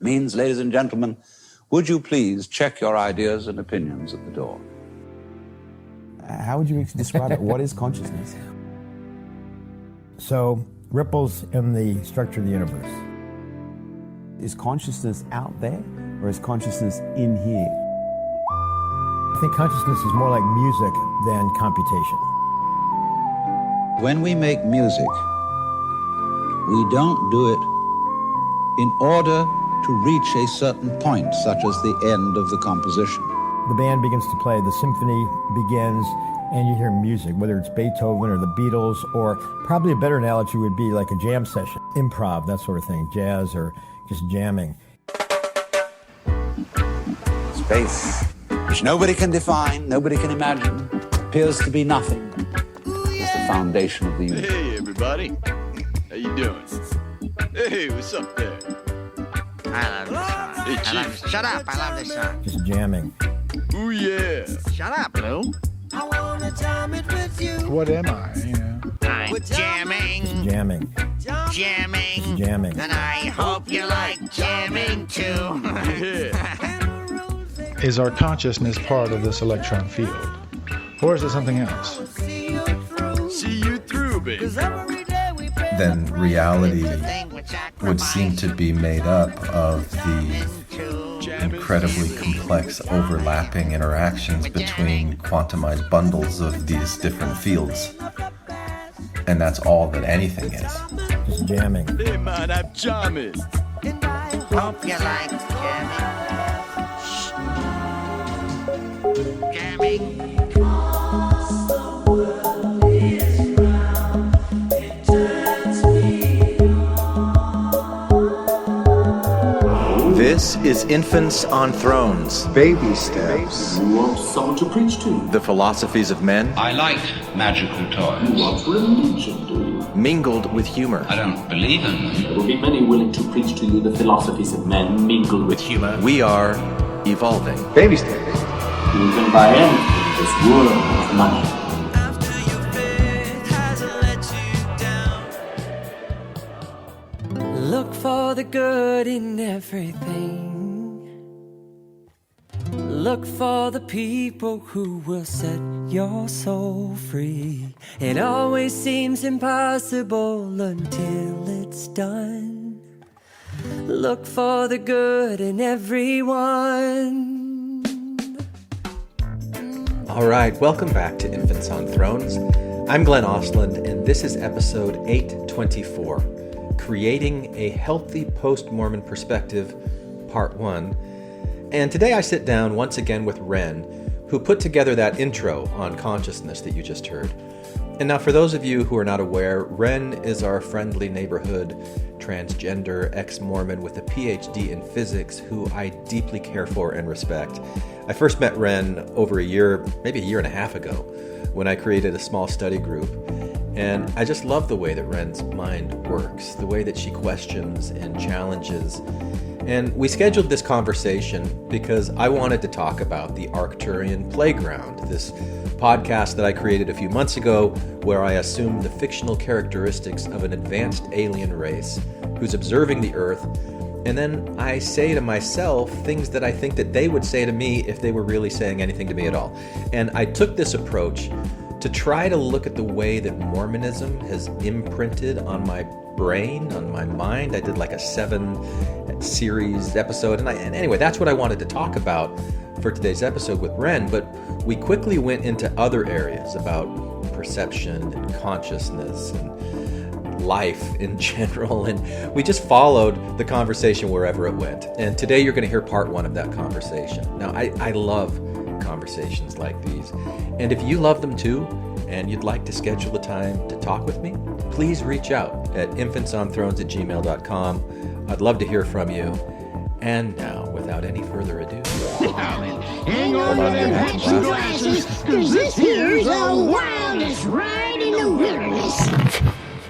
means, ladies and gentlemen, would you please check your ideas and opinions at the door? How would you describe it? What is consciousness? So, ripples in the structure of the universe. Is consciousness out there, or is consciousness in here? I think consciousness is more like music than computation. When we make music, we don't do it in order to reach a certain point, such as the end of the composition. The band begins to play, the symphony begins, and you hear music, whether it's Beethoven or the Beatles, or probably a better analogy would be like a jam session, improv, that sort of thing, jazz or just jamming. Space, which nobody can define, nobody can imagine, appears to be nothing, is the foundation of the universe. Hey, everybody. How you doing? Hey, what's up there? I love this song. Hey, I love this. Shut up. I love this song. Just jamming. Ooh, yeah. Shut up, Lou. I wanna jam it with you. What am I? You know? I'm jamming. Just jamming. Jamming. Just jamming. And I hope you like jamming too. Yeah. Is our consciousness part of this electron field? Or is it something else? See you through, baby. Then reality would seem to be made up of the incredibly complex overlapping interactions between quantumized bundles of these different fields. And that's all that anything is. Just jamming. Hey, man, I'm jamming. Hope you like jamming. Jamming. This is Infants on Thrones. Baby steps. You want someone to preach to you? The philosophies of men. I like magical toys. You want religion, do you? Mingled with humor. I don't believe in them. There will be many willing to preach to you the philosophies of men mingled with humor. We are evolving. Baby steps. You can buy anything in this world of money. Look for the good in everything. Look for the people who will set your soul free. It always seems impossible until it's done. Look for the good in everyone. All right, welcome back to Infants on Thrones. I'm Glenn Osland, and this is episode 824, Creating a Healthy Post-Mormon Perspective, Part 1. And today I sit down once again with Wren, who put together that intro on consciousness that you just heard. And now for those of you who are not aware, Wren is our friendly neighborhood transgender ex-Mormon with a PhD in physics who I deeply care for and respect. I first met Wren over a year, maybe a year and a half ago, when I created a small study group. And I just love the way that Wren's mind works, the way that she questions and challenges. And we scheduled this conversation because I wanted to talk about the Arcturian Playground, this podcast that I created a few months ago where I assumed the fictional characteristics of an advanced alien race who's observing the Earth. And then I say to myself things that I think that they would say to me if they were really saying anything to me at all. And I took this approach to try to look at the way that Mormonism has imprinted on my brain, on my mind. I did like a 7-series episode. And anyway, that's what I wanted to talk about for today's episode with Wren. But we quickly went into other areas about perception and consciousness and life in general. And we just followed the conversation wherever it went. And today you're going to hear part 1 of that conversation. Now, I love conversations like these. And if you love them too, and you'd like to schedule a time to talk with me, please reach out at infantsonthrones@gmail.com. I'd love to hear from you. And now, without any further ado, hang on to them hats and glasses, because this here's the wildest ride in the wilderness.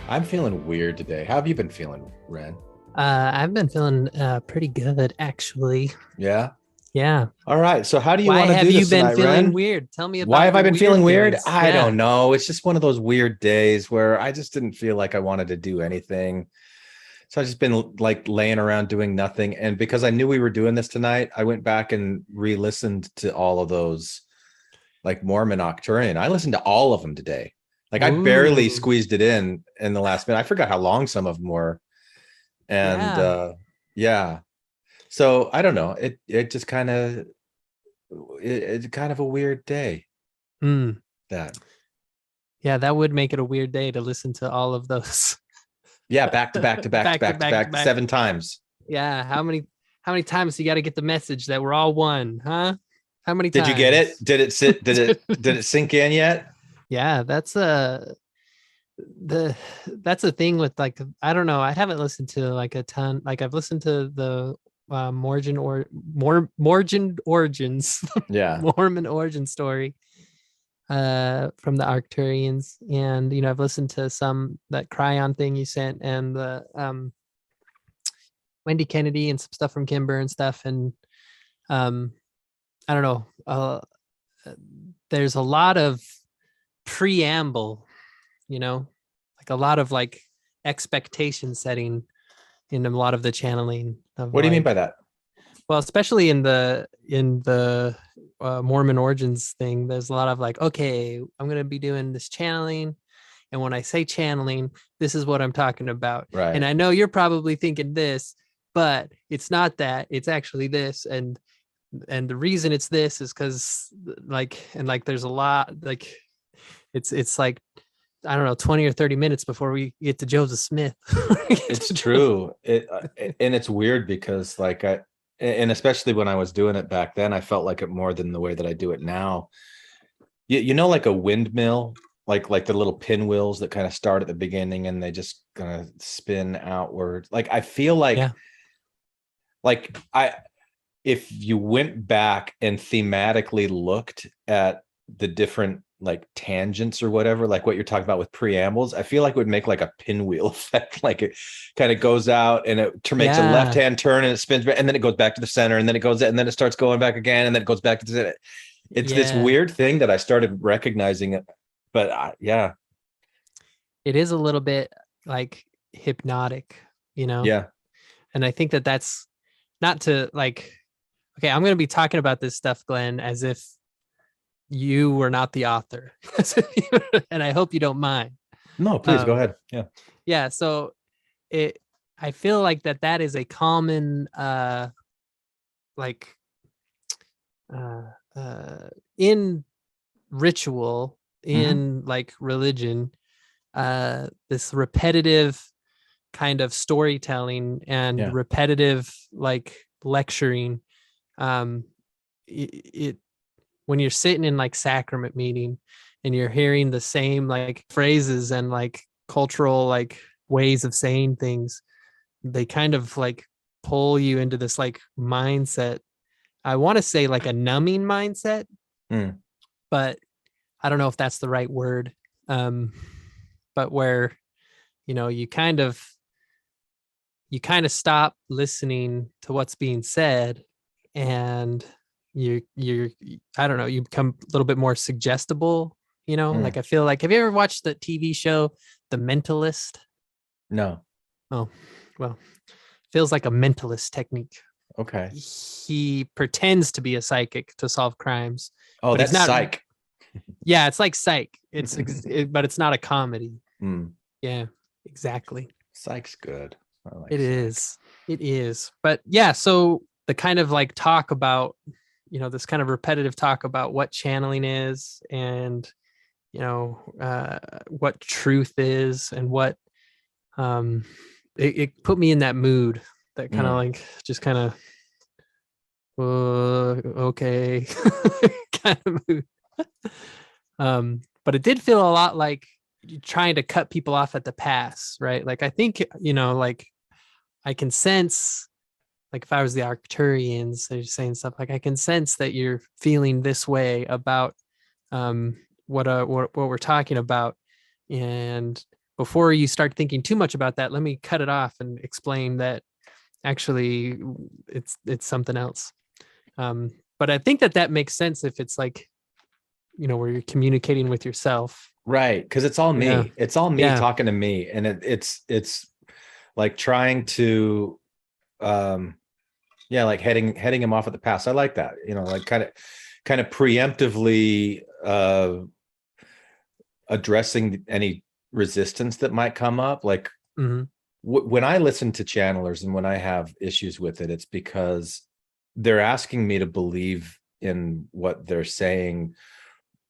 I'm feeling weird today. How have you been feeling, Wren? I've been feeling pretty good, actually. Yeah? Yeah. All right. So how do you want to do this? Why have you been tonight, feeling Wren? weird? Tell me about Why have I been feeling weird? Things. I don't know. It's just one of those weird days where I just didn't feel like I wanted to do anything. So I've just been like laying around doing nothing. And because I knew we were doing this tonight, I went back and re-listened to all of those, like Mormon Arcturian. I listened to all of them today. Like I barely squeezed it in the last minute. I forgot how long some of them were. And yeah. So I don't know. It just kind of, it's kind of a weird day. That. Yeah, that would make it a weird day to listen to all of those. Yeah, back to back 7 times. Yeah, how many times you got to get the message that we're all one, huh? How many times? Did you get it? Did it sit? Did it sink in yet? Yeah, that's a thing with like, I don't know. I haven't listened to like a ton. Like I've listened to the Mormon origins. Yeah. Mormon origin story from the Arcturians, and I've listened to some, that Cryon thing you sent, and the Wendy Kennedy and some stuff from Kimber and stuff, and I don't know, there's a lot of preamble, like a lot of like expectation setting in a lot of the channeling of, what do you mean by that? Well, especially in the Mormon origins thing, there's a lot of like, okay, I'm going to be doing this channeling, and when I say channeling, this is what I'm talking about. Right. And I know you're probably thinking this, but it's not that. It's actually this, and the reason it's this is because there's a lot, like it's like, I don't know, 20 or 30 minutes before we get to Joseph Smith. It's true. And it's weird because and especially when I was doing it back then, I felt like it more than the way that I do it now. Like a windmill, like the little pinwheels that kind of start at the beginning and they just kind of spin outward. Like I feel like, if you went back and thematically looked at the different like tangents or whatever, like what you're talking about with preambles, I feel like it would make like a pinwheel effect. Like it kind of goes out and it makes a left-hand turn and it spins back, and then it goes back to the center, and then it goes, and then it starts going back again, and then it goes back to the center. It's this weird thing that I started recognizing it, but it is a little bit like hypnotic, Yeah. And I think that's not to like, okay, I'm going to be talking about this stuff, Glenn, as if you were not the author. And I hope you don't mind. No, please go ahead. Yeah. So I feel like that is a common, in ritual, in like religion, this repetitive kind of storytelling and repetitive like lecturing. When you're sitting in like sacrament meeting and you're hearing the same like phrases and like cultural like ways of saying things, they kind of like pull you into this like mindset. I want to say like a numbing mindset, but I don't know if that's the right word. But where, you kind of stop listening to what's being said, and you're I don't know, you become a little bit more suggestible, like I feel like, have you ever watched the TV show The Mentalist? No. Oh, well, feels like a mentalist technique. Okay. He pretends to be a psychic to solve crimes. Oh, that's not Psych. Yeah, it's like Psych. But it's not a comedy. Yeah, exactly. Psych's good. I like it Psych. It is. But yeah, so the kind of like talk about, this kind of repetitive talk about what channeling is, and what truth is, and what it put me in that mood, that kind of like just kind of okay kind of mood. But it did feel a lot like trying to cut people off at the pass, right? Like I think, like I can sense, like if I was the Arcturians, they're saying stuff like, I can sense that you're feeling this way about what we're talking about, and before you start thinking too much about that, let me cut it off and explain that actually it's something else. But I think that makes sense if it's like, where you're communicating with yourself, right? Because it's all me. It's all me talking to me, and it's like trying to, like heading him off at the pass. I like that, like kind of preemptively addressing any resistance that might come up. Like when I listen to channelers and when I have issues with it, it's because they're asking me to believe in what they're saying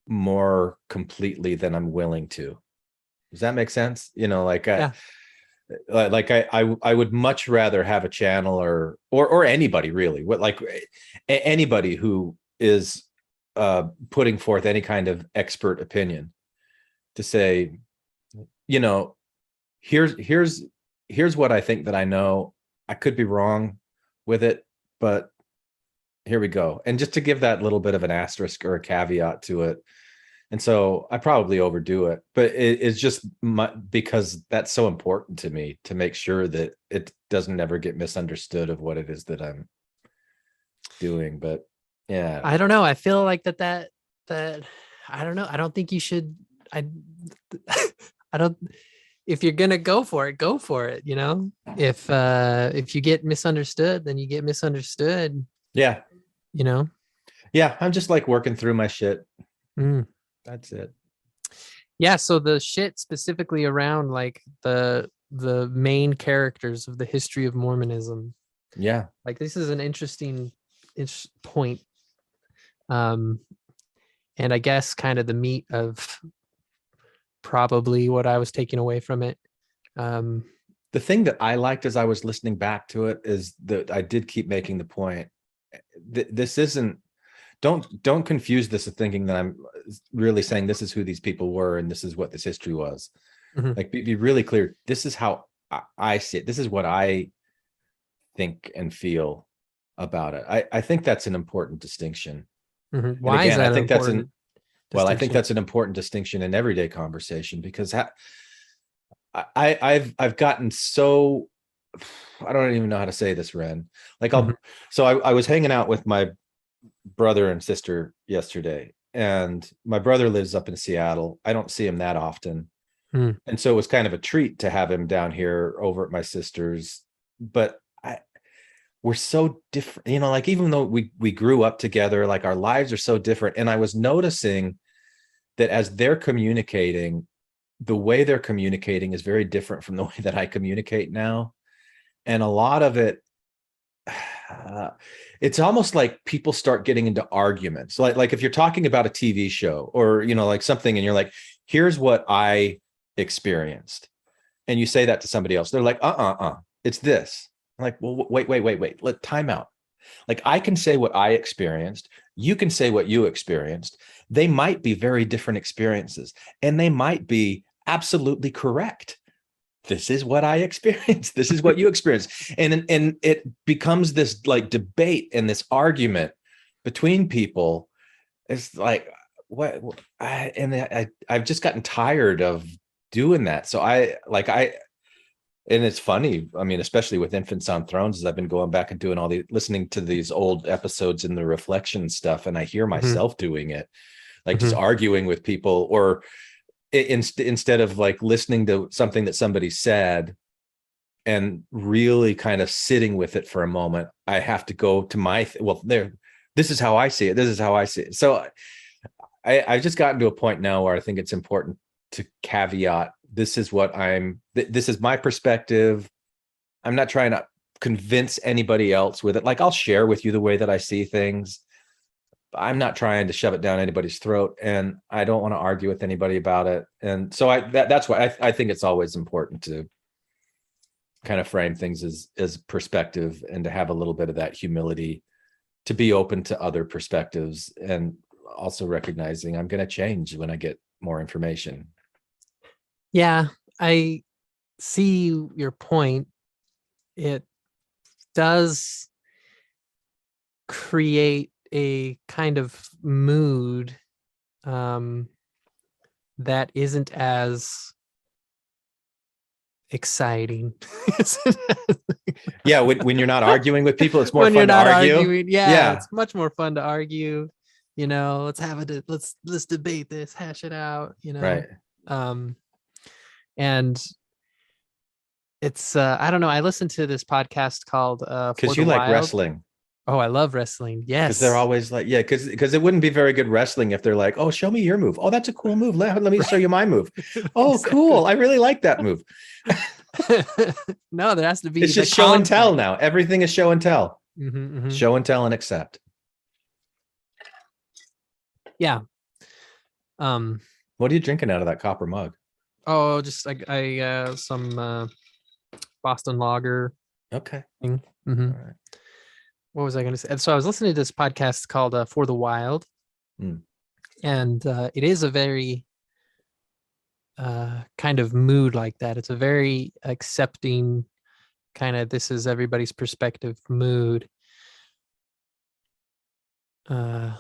more completely than I'm willing to. Does that make sense? I would much rather have a channeler or anybody really, anybody who is putting forth any kind of expert opinion to say, here's what I think that I know. I could be wrong with it, but here we go. And just to give that little bit of an asterisk or a caveat to it. And so I probably overdo it, but it's just because that's so important to me to make sure that it doesn't ever get misunderstood of what it is that I'm doing. But yeah, I don't know. I feel like that I don't know. I don't think you should. I don't. If you're gonna go for it, go for it. If you get misunderstood, then you get misunderstood. Yeah. Yeah. I'm just like working through my shit. That's it. Yeah. So the shit specifically around like the main characters of the history of Mormonism. Yeah. Like this is an interesting point. And I guess kind of the meat of probably what I was taking away from it. The thing that I liked as I was listening back to it is that I did keep making the point. This isn't, don't confuse this with thinking that I'm really saying this is who these people were and this is what this history was. Like be really clear. This is how I see it. This is what I think and feel about it. I think that's an important distinction. Why is that I think that's I think distinction? that's an important distinction in everyday conversation, because I've gotten so, I don't even know how to say this, Wren. Like I was hanging out with my brother and sister yesterday, and my brother lives up in Seattle. I don't see him that often. And so it was kind of a treat to have him down here over at my sister's. But we're so different, like even though we grew up together, like our lives are so different. And I was noticing that as they're communicating, the way they're communicating is very different from the way that I communicate now. And a lot of it, it's almost like people start getting into arguments. Like if you're talking about a TV show or, like something, and you're like, here's what I experienced. And you say that to somebody else. They're like, it's this. I'm like, well, wait, let time out. Like I can say what I experienced. You can say what you experienced. They might be very different experiences, and they might be absolutely correct. This is what I experienced. This is what you experienced. And it becomes this like debate and this argument between people. It's like, I've just gotten tired of doing that. So and it's funny. I mean, especially with Infants on Thrones, as I've been going back and doing listening to these old episodes and the reflection stuff, and I hear myself doing it, like just arguing with people, or instead of like listening to something that somebody said and really kind of sitting with it for a moment, I have to go to this is how I see it. This is how I see it. So I've just gotten to a point now where I think it's important to caveat. This is my perspective. I'm not trying to convince anybody else with it. Like I'll share with you the way that I see things. I'm not trying to shove it down anybody's throat, and I don't want to argue with anybody about it. And so that's why I think it's always important to kind of frame things as perspective, and to have a little bit of that humility to be open to other perspectives, and also recognizing I'm going to change when I get more information. Yeah, I see your point. It does create a kind of mood that isn't as exciting. Yeah, when you're not arguing with people, it's more when fun you're to not argue. Arguing, yeah, it's much more fun to argue. Let's debate this, hash it out. Right. And it's I don't know. I listened to this podcast called For Because the you like Wild. wrestling. Oh, I love wrestling. Yes. Because they're always like, yeah, because it wouldn't be very good wrestling if they're like, oh, show me your move. Oh, that's a cool move. Let me show you my move. Oh, cool. I really like that move. No, there has to be. It's just show and tell now. Everything is show and tell. Show and tell and accept. Yeah. What are you drinking out of that copper mug? Oh, just I some Boston Lager. Okay. Thing. All right. What was I going to say? And so I was listening to this podcast called For the Wild, and it is a very kind of mood like that. It's a very accepting kind of, this is everybody's perspective mood. But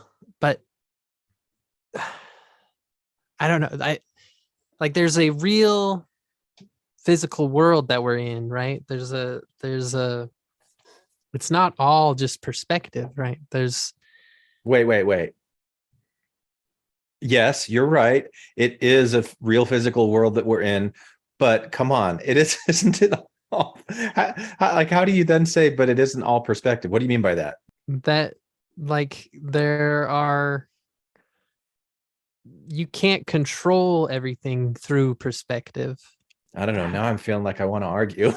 I don't know. There's a real physical world that we're in, right? There's a it's not all just perspective, right? There's Wait. Yes, you're right. It is a real physical world that we're in, but come on, isn't it all? How do you then say, but it isn't all perspective? What do you mean by that? That you can't control everything through perspective. I don't know. Now I'm feeling like I want to argue.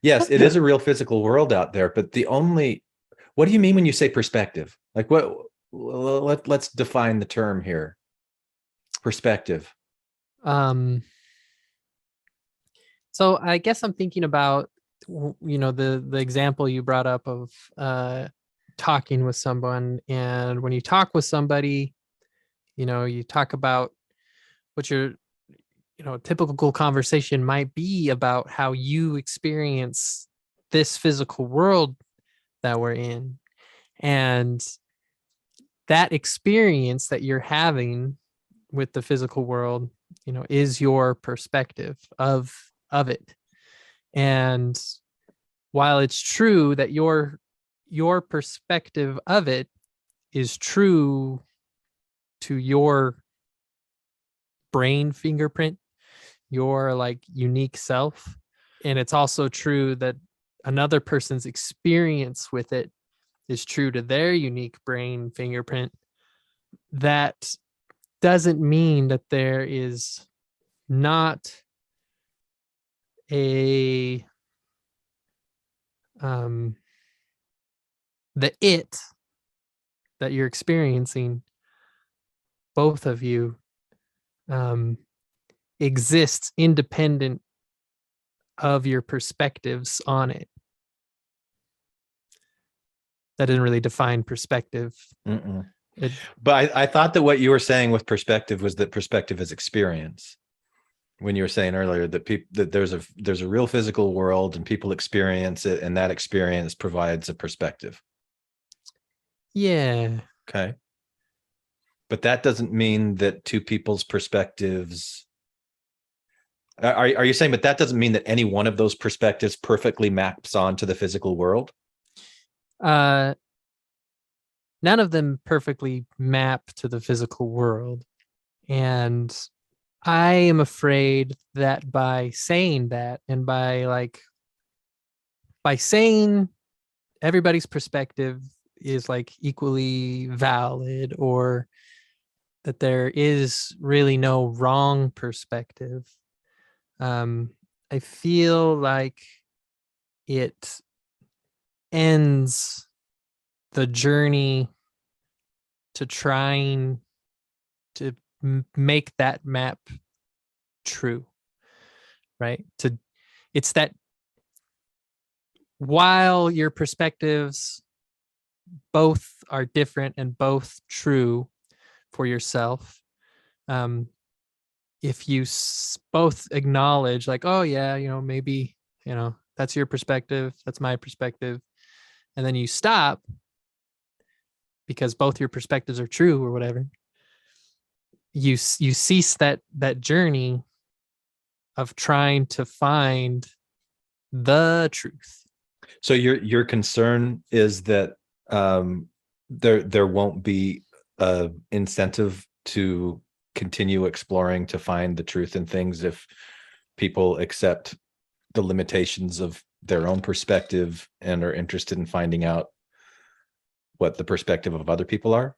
Yes, it is a real physical world out there, but what do you mean when you say perspective? Like what? Let's define the term here. Perspective. So I guess I'm thinking about, the example you brought up of talking with someone, and when you talk with somebody, you talk about what your typical conversation might be about how you experience this physical world that we're in, and that experience that you're having with the physical world, is your perspective of it. And while it's true that your perspective of it is true to your brain fingerprint, your unique self, and it's also true that another person's experience with it is true to their unique brain fingerprint, that doesn't mean that there is not the it that you're experiencing, both of you, exists independent of your perspectives on it. That didn't really define perspective. But I thought that what you were saying with perspective was that perspective is experience. When you were saying earlier that that there's a real physical world and people experience it, and that experience provides a perspective. Yeah. Okay. But that doesn't mean that two people's perspectives. Are you saying? But that doesn't mean that any one of those perspectives perfectly maps onto the physical world. None of them perfectly map to the physical world, and I am afraid that by saying that, and by saying everybody's perspective is equally valid, or that there is really no wrong perspective, I feel like it ends the journey to trying to make that map true, right? It's that while your perspectives both are different and both true for yourself, if you both acknowledge oh yeah, maybe that's your perspective, that's my perspective, and then you stop because both your perspectives are true or whatever, you cease that journey of trying to find the truth. So your concern is that there won't be a incentive to continue exploring to find the truth in things if people accept the limitations of their own perspective and are interested in finding out what the perspective of other people are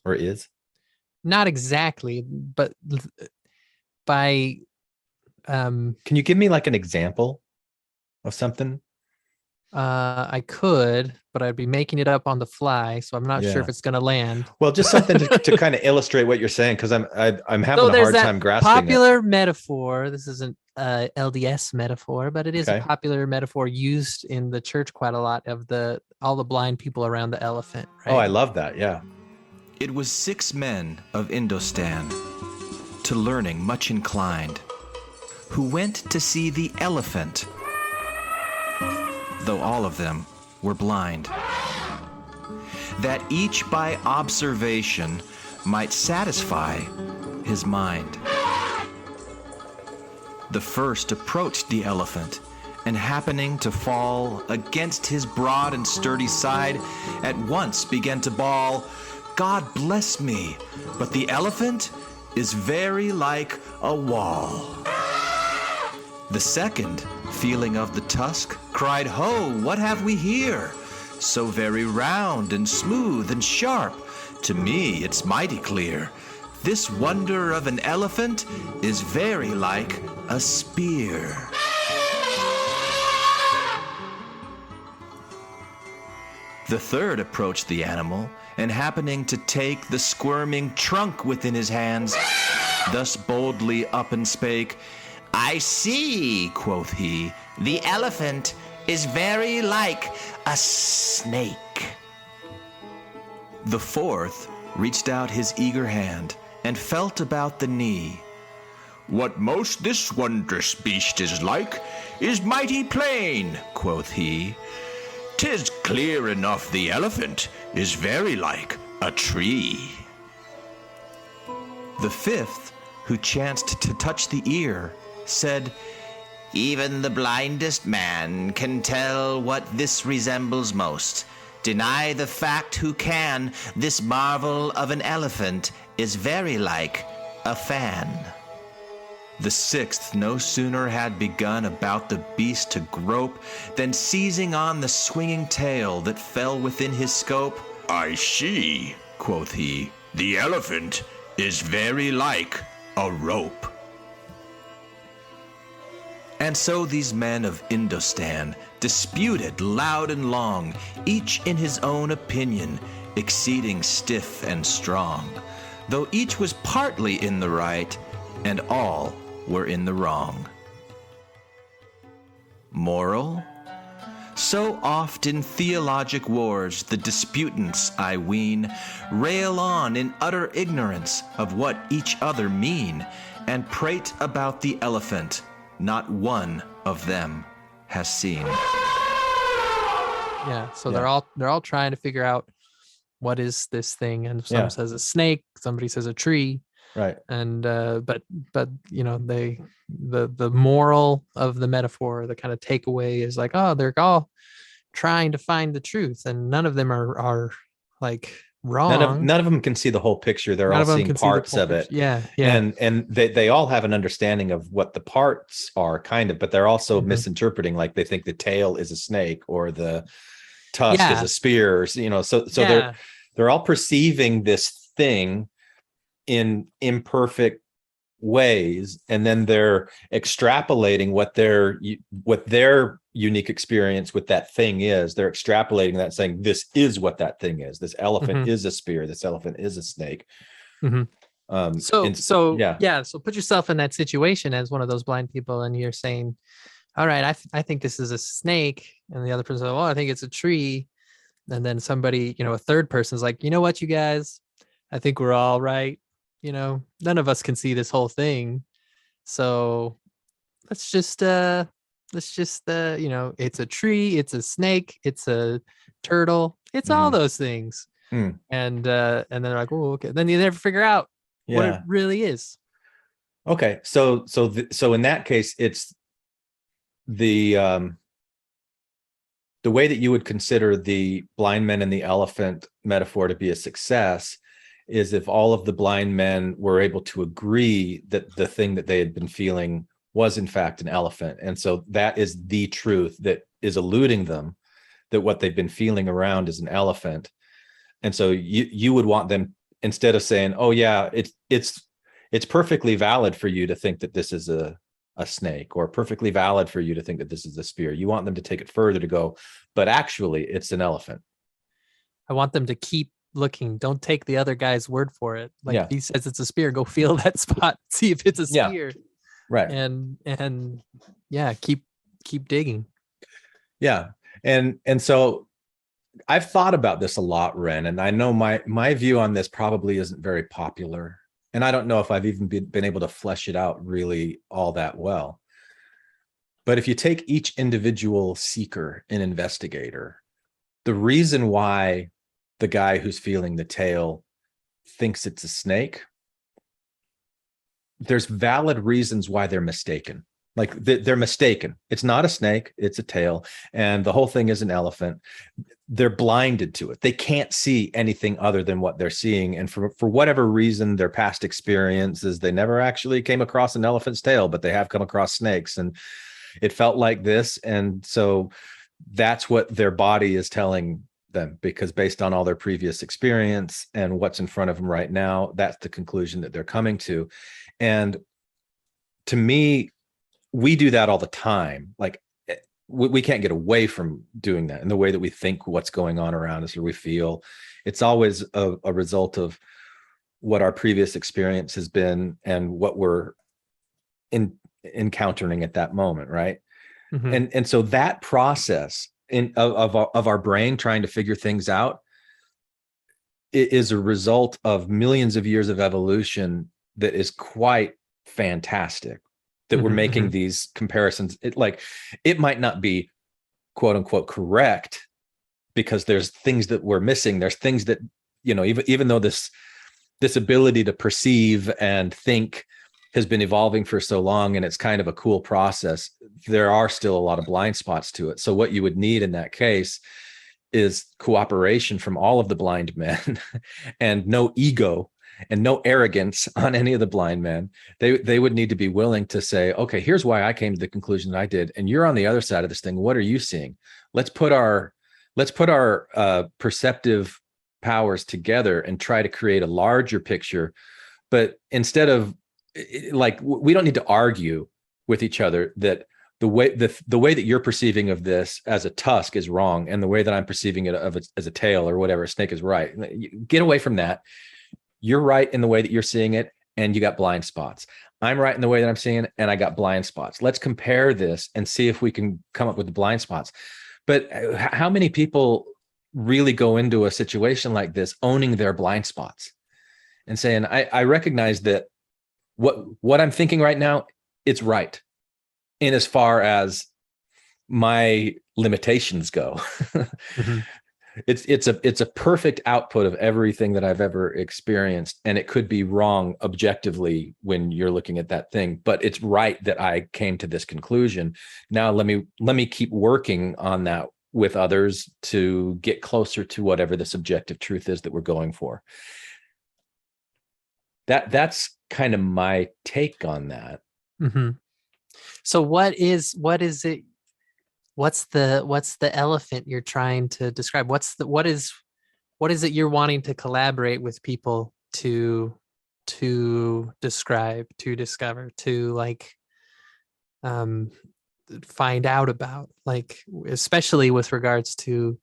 or is? Not exactly, but by can you give me like an example of something? I could, but I'd be making it up on the fly, so I'm not sure if it's going to land. Well, just something to kind of illustrate what you're saying, because I'm having a hard time grasping popular metaphor. This isn't LDS metaphor, but it is a popular metaphor used in the church quite a lot, of all the blind people around the elephant. Right? Oh, I love that. Yeah. It was 6 men of Indostan, to learning much inclined, who went to see the elephant, though all of them were blind, that each by observation might satisfy his mind. The first approached the elephant, and happening to fall against his broad and sturdy side, at once began to bawl, "God bless me, but the elephant is very like a wall." The second, feeling of the tusk, cried, "Ho, what have we here? So very round and smooth and sharp. To me it's mighty clear. This wonder of an elephant is very like a spear." The third approached the animal, and happening to take the squirming trunk within his hands, thus boldly up and spake, "I see," quoth he, "the elephant is very like a snake." The fourth reached out his eager hand and felt about the knee. "What most this wondrous beast is like is mighty plain," quoth he. "'Tis clear enough the elephant is very like a tree." The fifth, who chanced to touch the ear, said, "Even the blindest man can tell what this resembles most. Deny the fact who can, this marvel of an elephant is very like a fan." The sixth no sooner had begun about the beast to grope, than seizing on the swinging tail that fell within his scope, "I see," quoth he, "the elephant is very like a rope." And so these men of Indostan disputed loud and long, each in his own opinion, exceeding stiff and strong, though each was partly in the right, and all were in the wrong. Moral: so oft in theologic wars the disputants, I ween, rail on in utter ignorance of what each other mean, and prate about the elephant not one of them has seen. Yeah, so they're all trying to figure out what is this thing, and some says a snake, somebody says a tree. Right. And but you know, the moral of the metaphor, the kind of takeaway is like, oh, they're all trying to find the truth, and none of them are like wrong. None of them can see the whole picture. They're all seeing parts of it. Yeah. And they all have an understanding of what the parts are, kind of, but they're also misinterpreting. Like they think the tail is a snake or the tusk is a spear. You know, so they're all perceiving this thing in imperfect ways, and then they're extrapolating what their unique experience with that thing is. They're extrapolating that, saying this is what that thing is. This elephant is a spear. This elephant is a snake. So put yourself in that situation as one of those blind people, and you're saying, all right, I think this is a snake, and the other person says, well, I think it's a tree. And then somebody, you know, a third person's like, you know what, you guys, I think we're all right. You know, none of us can see this whole thing. So let's just, you know, it's a tree, it's a snake, it's a turtle, it's all those things. And then they're like, oh, okay. Then you never figure out what it really is. Okay. So in that case, it's the way that you would consider the blind men and the elephant metaphor to be a success is if all of the blind men were able to agree that the thing that they had been feeling was in fact an elephant. And so that is the truth that is eluding them, that what they've been feeling around is an elephant. And so you would want them, instead of saying, oh yeah, it's perfectly valid for you to think that this is a snake, or perfectly valid for you to think that this is a spear. You want them to take it further, to go, but actually it's an elephant. I want them to keep looking. Don't take the other guy's word for it. Like, Yeah. if he says it's a spear, go feel that spot, see if it's a Yeah. spear. Right. And yeah, keep digging. Yeah. And so I've thought about this a lot, Wren, and I know my view on this probably isn't very popular. And I don't know if I've even been able to flesh it out really all that well. But if you take each individual seeker and investigator, the reason why the guy who's feeling the tail thinks it's a snake, there's valid reasons why they're mistaken. Like, they're mistaken. It's not a snake, it's a tail. And the whole thing is an elephant. They're blinded to it. They can't see anything other than what they're seeing. And for whatever reason, their past experiences, they never actually came across an elephant's tail, but they have come across snakes. And it felt like this. And so that's what their body is telling them, because based on all their previous experience and what's in front of them right now, that's the conclusion that they're coming to. And to me, we do that all the time. Like, we can't get away from doing that in the way that we think what's going on around us, or we feel. It's always a result of what our previous experience has been and what we're encountering at that moment, right? Mm-hmm. And so that process of our brain trying to figure things out is a result of millions of years of evolution that is quite fantastic. That we're making these comparisons. It might not be quote unquote correct, because there's things that we're missing. There's things that, even though this ability to perceive and think has been evolving for so long, and it's kind of a cool process, there are still a lot of blind spots to it. So what you would need in that case is cooperation from all of the blind men and no ego and no arrogance on any of the blind men. They would need to be willing to say, okay, here's why I came to the conclusion that I did, and you're on the other side of this thing. What are you seeing? Let's put our perceptive powers together and try to create a larger picture. But instead of, we don't need to argue with each other that the way that you're perceiving of this as a tusk is wrong, and the way that I'm perceiving it as a tail or whatever, a snake, is right. Get away from that. You're right in the way that you're seeing it, and you got blind spots. I'm right in the way that I'm seeing it, and I got blind spots. Let's compare this and see if we can come up with the blind spots. But how many people really go into a situation like this owning their blind spots and saying, I recognize that what I'm thinking right now, it's right, in as far as my limitations go. Mm-hmm. It's a perfect output of everything that I've ever experienced, and it could be wrong objectively when you're looking at that thing, but it's right that I came to this conclusion. Now let me keep working on that with others to get closer to whatever the subjective truth is that we're going for. That's kind of my take on that. Mm-hmm. So what is it? What's the elephant you're trying to describe? What is it you're wanting to collaborate with people to describe, to discover, to find out about, especially with regards to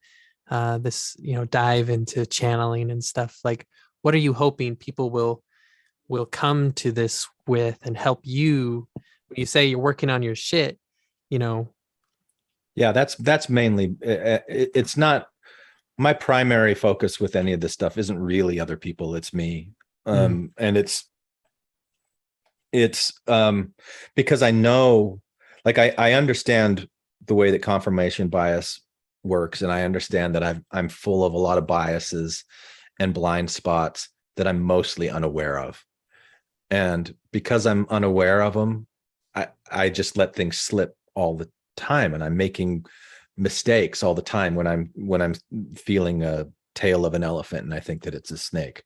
this, dive into channeling and stuff? Like, what are you hoping people will come to this with and help you when you say you're working on your shit, Yeah, that's mainly, it's not my primary focus with any of this stuff. Isn't really other people, it's me. And it's because I know, I understand the way that confirmation bias works, and I understand that I'm full of a lot of biases and blind spots that I'm mostly unaware of. And because I'm unaware of them, I just let things slip all the time, and I'm making mistakes all the time when I'm feeling a tail of an elephant and I think that it's a snake.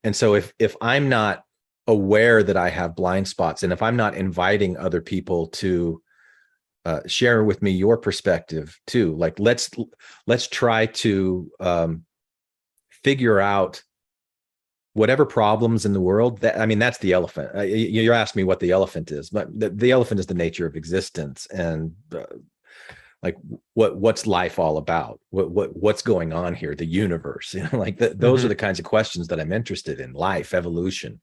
And so if I'm not aware that I have blind spots, and if I'm not inviting other people to share with me your perspective too, like let's try to figure out whatever problems in the world. That's the elephant. You're asking me what the elephant is, but the elephant is the nature of existence, and like what's life all about? What's going on here? The universe, those are the kinds of questions that I'm interested in. Life, evolution,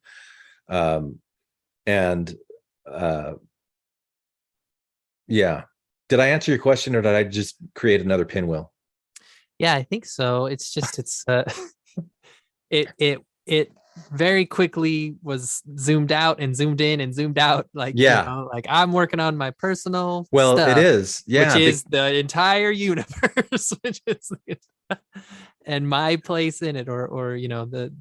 yeah. Did I answer your question, or did I just create another pinwheel? Yeah, I think so. It's just it very quickly was zoomed out and zoomed in and zoomed out. Like, like I'm working on my personal stuff, it is, which is the entire universe, which is and my place in it, or the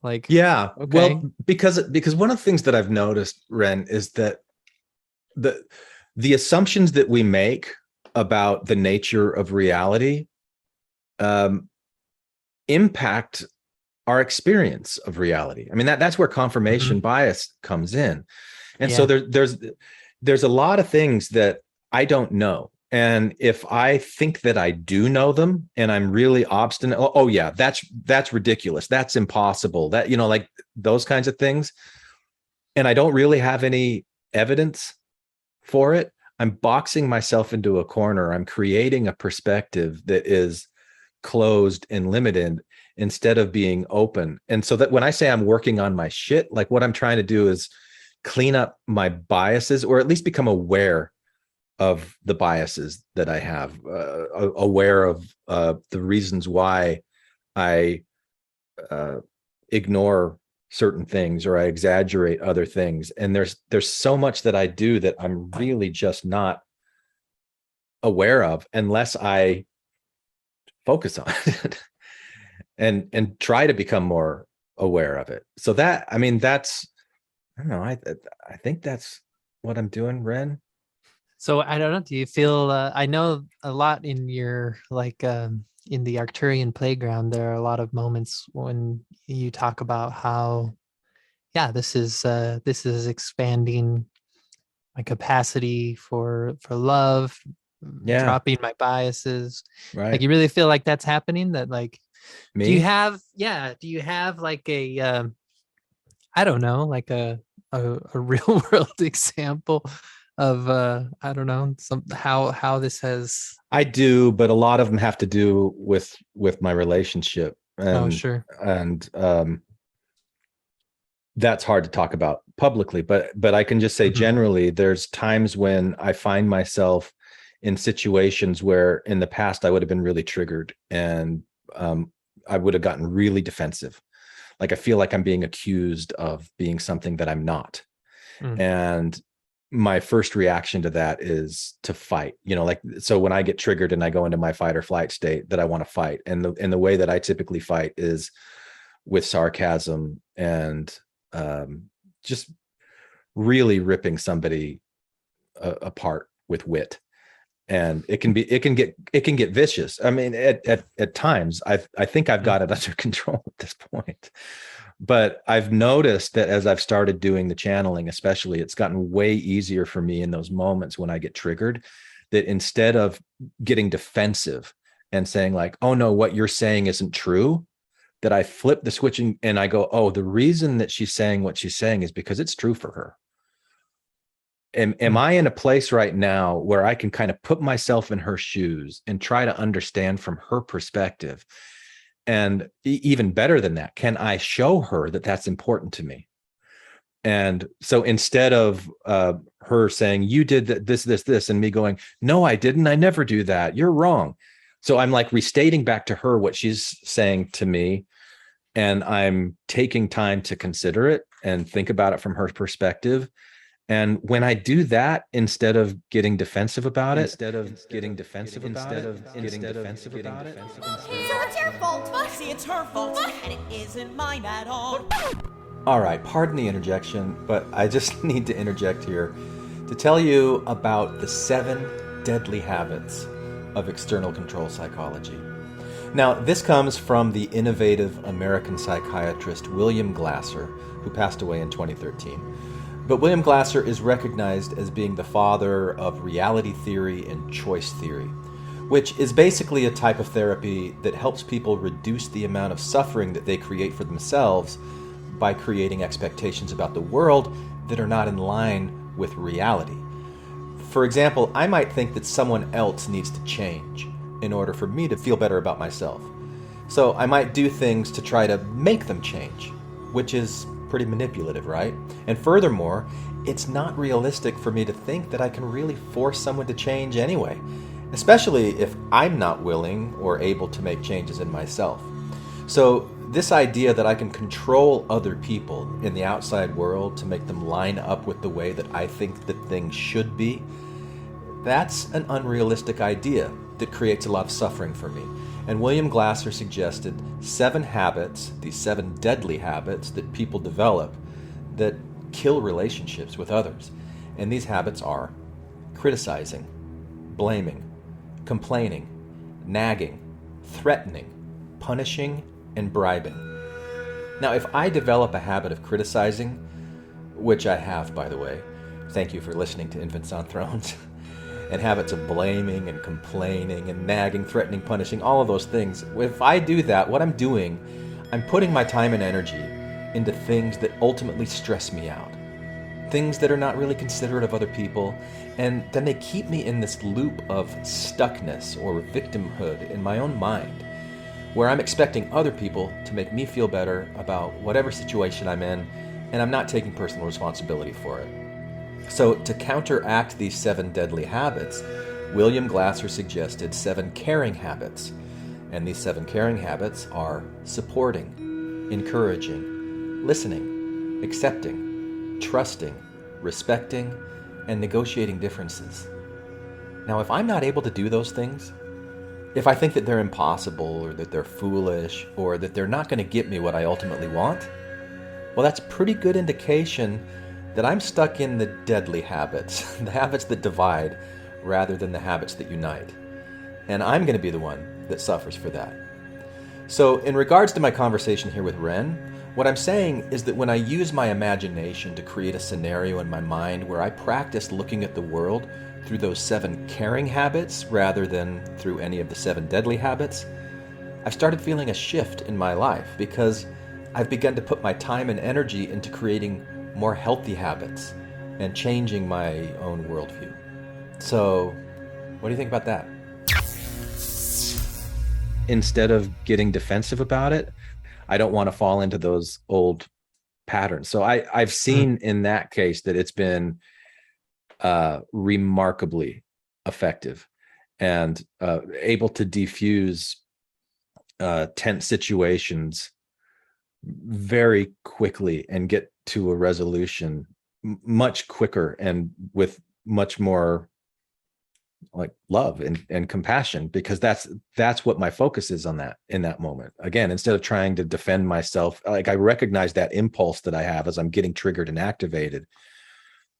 like. Yeah. Okay. Well, because one of the things that I've noticed, Wren, is that the assumptions that we make about the nature of reality impact our experience of reality. That's where confirmation bias comes in. And so there's a lot of things that I don't know. And if I think that I do know them and I'm really obstinate, oh yeah, that's ridiculous. That's impossible. That, like those kinds of things. And I don't really have any evidence for it. I'm boxing myself into a corner. I'm creating a perspective that is closed and limited instead of being open. And so that when I say I'm working on my shit, like what I'm trying to do is clean up my biases, or at least become aware of the biases that I have, aware of the reasons why I ignore certain things or I exaggerate other things. And there's so much that I do that I'm really just not aware of unless I focus on it and try to become more aware of it. So that, that's, I don't know, I think that's what I'm doing, Wren. So I don't know, do you feel, I know a lot in your, in the Arcturian Playground, there are a lot of moments when you talk about how, this is expanding my capacity for love, dropping my biases. Right. Like, you really feel like that's happening? That like, me? Do you have like a, I don't know, like a real world example of I don't know, how this has. I do, but a lot of them have to do with my relationship. And, sure. And that's hard to talk about publicly, but I can just say generally, there's times when I find myself in situations where in the past I would have been really triggered, and I would have gotten really defensive. Like I feel like I'm being accused of being something that I'm not. And my first reaction to that is to fight, so when I get triggered and I go into my fight or flight state, that I want to fight. And the way that I typically fight is with sarcasm and just really ripping somebody apart with wit. And it can get vicious. At times I think I've got it under control at this point. But I've noticed that as I've started doing the channeling, especially, it's gotten way easier for me in those moments when I get triggered, that instead of getting defensive and saying like, oh no, what you're saying isn't true, that I flip the switch and I go, oh, the reason that she's saying what she's saying is because it's true for her. Am I in a place right now where I can kind of put myself in her shoes and try to understand from her perspective? And even better than that, can I show her that that's important to me? And so instead of her saying, you did this, and me going, no, I didn't, I never do that, you're wrong. So I'm like restating back to her what she's saying to me, and I'm taking time to consider it and think about it from her perspective. And when I do that, instead of getting defensive about it, So it's your fault, Foxy, it's her fault, and it isn't mine at all. All right, pardon the interjection, but I just need to interject here to tell you about the 7 deadly habits of external control psychology. Now, this comes from the innovative American psychiatrist William Glasser, who passed away in 2013. But William Glasser is recognized as being the father of reality theory and choice theory, which is basically a type of therapy that helps people reduce the amount of suffering that they create for themselves by creating expectations about the world that are not in line with reality. For example, I might think that someone else needs to change in order for me to feel better about myself. So I might do things to try to make them change, which is pretty manipulative, right? And furthermore, it's not realistic for me to think that I can really force someone to change anyway, especially if I'm not willing or able to make changes in myself. So this idea that I can control other people in the outside world to make them line up with the way that I think that things should be, that's an unrealistic idea that creates a lot of suffering for me. And William Glasser suggested 7 habits, these 7 deadly habits that people develop that kill relationships with others. And these habits are criticizing, blaming, complaining, nagging, threatening, punishing, and bribing. Now, if I develop a habit of criticizing, which I have, by the way, thank you for listening to Infants on Thrones, and habits of blaming and complaining and nagging, threatening, punishing, all of those things. If I do that, what I'm doing, I'm putting my time and energy into things that ultimately stress me out. Things that are not really considerate of other people, and then they keep me in this loop of stuckness or victimhood in my own mind, where I'm expecting other people to make me feel better about whatever situation I'm in, and I'm not taking personal responsibility for it. So to counteract these 7 deadly habits, William Glasser suggested 7 caring habits. And these 7 caring habits are supporting, encouraging, listening, accepting, trusting, respecting, and negotiating differences. Now, if I'm not able to do those things, if I think that they're impossible or that they're foolish or that they're not going to get me what I ultimately want, well, that's a pretty good indication that I'm stuck in the deadly habits, the habits that divide rather than the habits that unite. And I'm going to be the one that suffers for that. So in regards to my conversation here with Wren, what I'm saying is that when I use my imagination to create a scenario in my mind where I practice looking at the world through those 7 caring habits rather than through any of the 7 deadly habits, I've started feeling a shift in my life because I've begun to put my time and energy into creating more healthy habits and changing my own worldview. So, what do you think about that? Instead of getting defensive about it, I don't want to fall into those old patterns. So I've seen in that case that it's been remarkably effective and able to defuse tense situations very quickly and get to a resolution much quicker and with much more like love and compassion, because that's what my focus is on that in that moment. Again, instead of trying to defend myself, like I recognize that impulse that I have as I'm getting triggered and activated,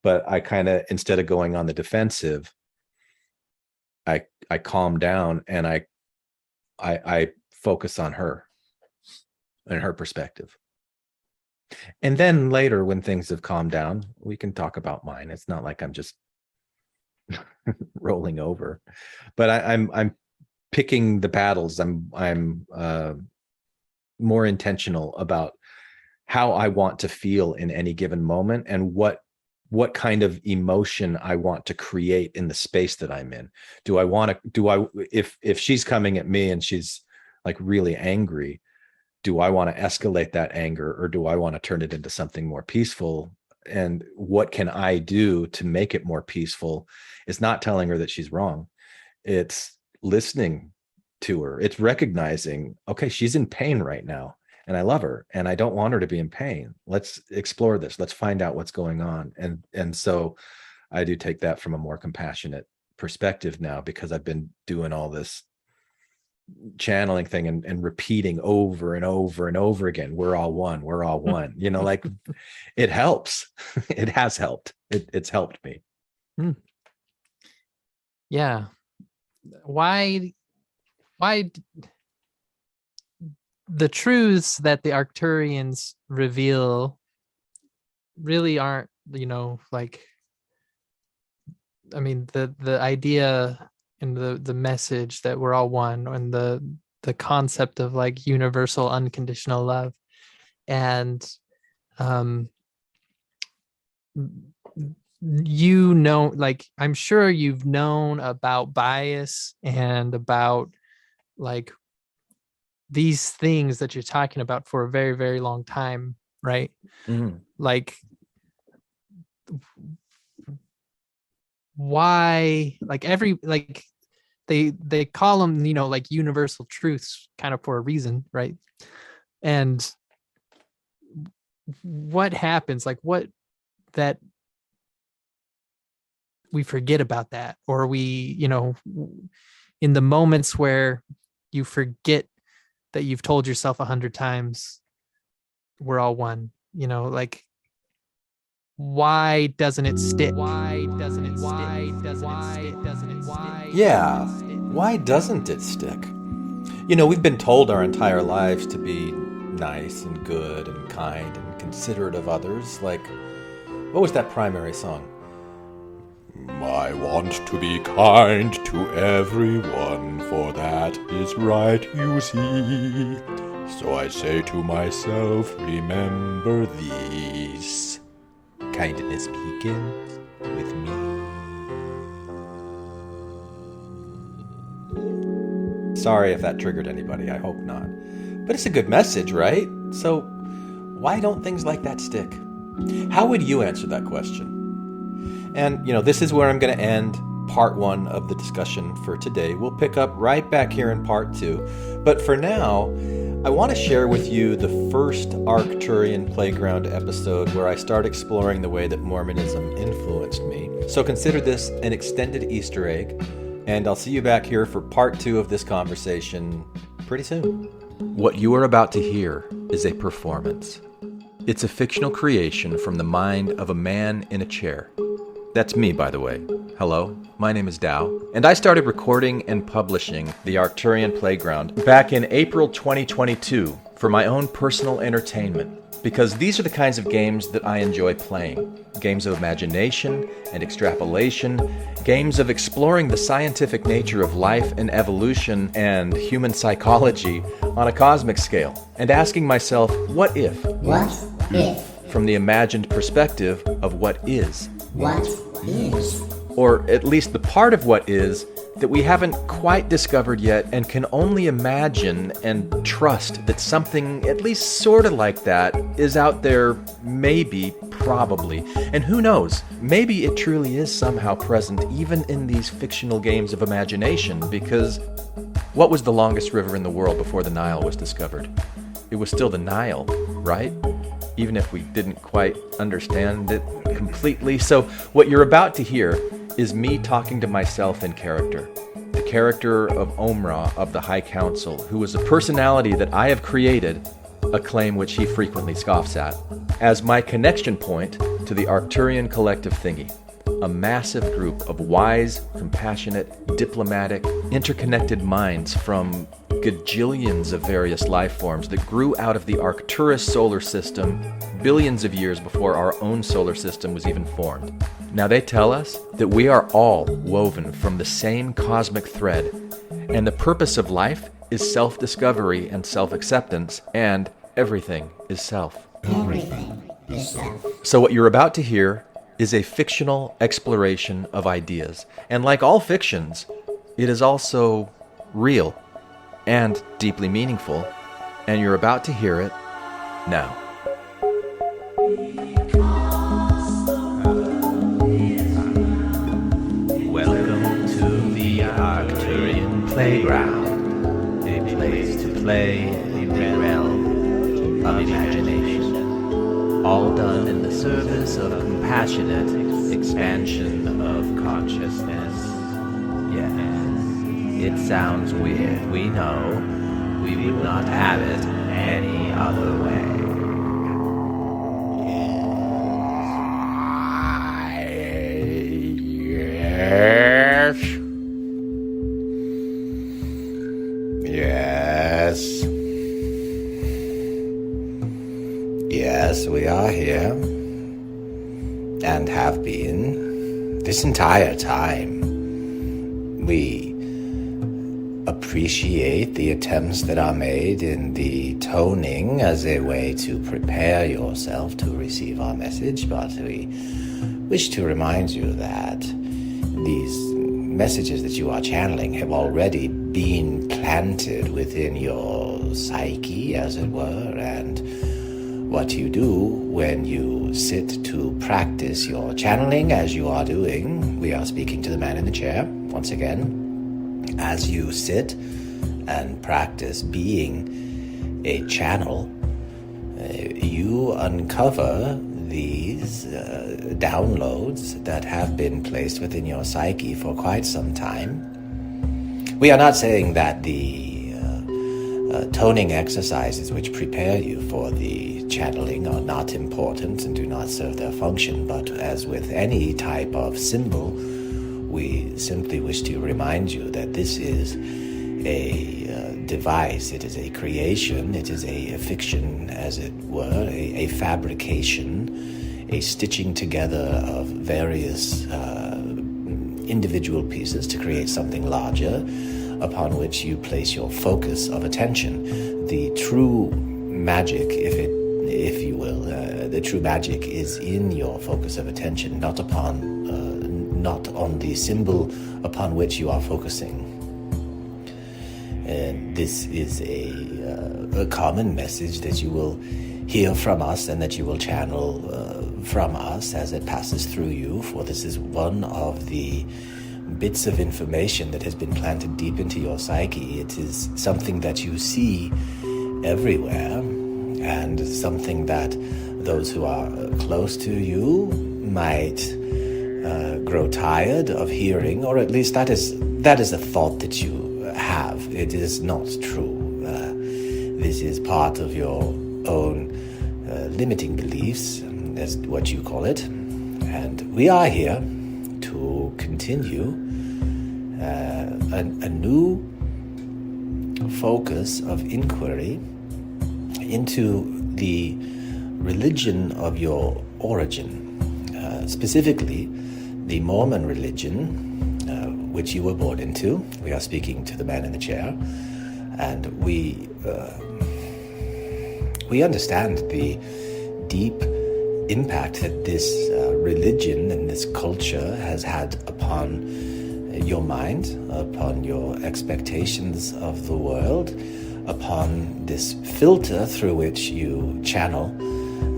but I kind of, instead of going on the defensive, I calm down and I focus on her and her perspective. And then later, when things have calmed down, we can talk about mine. It's not like I'm just rolling over, but I'm picking the battles. I'm more intentional about how I want to feel in any given moment and what kind of emotion I want to create in the space that I'm in. If she's coming at me and she's like really angry, do I want to escalate that anger or do I want to turn it into something more peaceful? And what can I do to make it more peaceful? It's not telling her that she's wrong. It's listening to her. It's recognizing, okay, she's in pain right now and I love her and I don't want her to be in pain. Let's explore this. Let's find out what's going on. And so I do take that from a more compassionate perspective now, because I've been doing all this channeling thing and repeating over and over and over again, we're all one, like it helps. It has helped. It's helped me. Yeah. Why the truths that the Arcturians reveal really aren't, like, I mean, the idea and the message that we're all one, and the concept of like universal unconditional love, and like, I'm sure you've known about bias and about like these things that you're talking about for a very, very long time, right? Mm-hmm. Like, why, like, they call them, like universal truths kind of for a reason, right? And what happens, like, what that we forget about that, or we, in the moments where you forget that you've told yourself 100 times we're all one, like, why doesn't it stick? Yeah, why doesn't it stick? We've been told our entire lives to be nice and good and kind and considerate of others. Like, what was that Primary song? I want to be kind to everyone, for that is right, you see. So I say to myself, remember these. Kindness begins with me. Sorry if that triggered anybody, I hope not. But it's a good message, right? So why don't things like that stick? How would you answer that question? And, this is where I'm going to end part 1 of the discussion for today. We'll pick up right back here in part 2. But for now, I want to share with you the first Arcturian Playground episode where I start exploring the way that Mormonism influenced me. So consider this an extended Easter egg, and I'll see you back here for part 2 of this conversation pretty soon. What you are about to hear is a performance. It's a fictional creation from the mind of a man in a chair. That's me, by the way. Hello, my name is Dow, and I started recording and publishing the Arcturian Playground back in April 2022 for my own personal entertainment, because these are the kinds of games that I enjoy playing. Games of imagination and extrapolation, games of exploring the scientific nature of life and evolution and human psychology on a cosmic scale, and asking myself, what if? What if? From the imagined perspective of what is. What is? Or at least the part of what is that we haven't quite discovered yet, and can only imagine and trust that something at least sort of like that is out there, maybe, probably. And who knows, maybe it truly is somehow present even in these fictional games of imagination, because what was the longest river in the world before the Nile was discovered? It was still the Nile, right? Even if we didn't quite understand it completely. So what you're about to hear is me talking to myself in character. The character of Omra of the High Council, who is a personality that I have created, a claim which he frequently scoffs at, as my connection point to the Arcturian collective thingy. A massive group of wise, compassionate, diplomatic, interconnected minds from gajillions of various life forms that grew out of the Arcturus solar system billions of years before our own solar system was even formed. Now they tell us that we are all woven from the same cosmic thread, and the purpose of life is self-discovery and self-acceptance, and everything is self. Everything is self. So what you're about to hear is a fictional exploration of ideas. And like all fictions, it is also real and deeply meaningful, and you're about to hear it now. Welcome to the Arcturian Playground, a place to play in the realm of imagination, all done in the service of compassionate expansion of consciousness. Yes, it sounds weird, we know. We would not have it any other way. Yes. Yes. Yes, we are here, and have been this entire time. We appreciate the attempts that are made in the toning as a way to prepare yourself to receive our message, but we wish to remind you that these messages that you are channeling have already been planted within your psyche, as it were, and what you do when you sit to practice your channeling, as you are doing, we are speaking to the man in the chair, once again, as you sit and practice being a channel, you uncover these downloads that have been placed within your psyche for quite some time. We are not saying that the toning exercises which prepare you for the channeling are not important and do not serve their function, but as with any type of symbol, we simply wish to remind you that this is a device, it is a creation, it is a fiction, as it were, a fabrication, a stitching together of various individual pieces to create something larger upon which you place your focus of attention. The true magic, if you will, the true magic is in your focus of attention, not on the symbol upon which you are focusing. And this is a common message that you will hear from us and that you will channel from us as it passes through you, for this is one of the bits of information that has been planted deep into your psyche. It is something that you see everywhere, and something that those who are close to you might grow tired of hearing, or at least that is a thought that you have. It is not true. This is part of your own limiting beliefs, as what you call it, and we are here to continue a new focus of inquiry into the religion of your origin, specifically the Mormon religion, which you were born into. We are speaking to the man in the chair, and we understand the deep impact that this religion and this culture has had upon your mind, upon your expectations of the world, upon this filter through which you channel,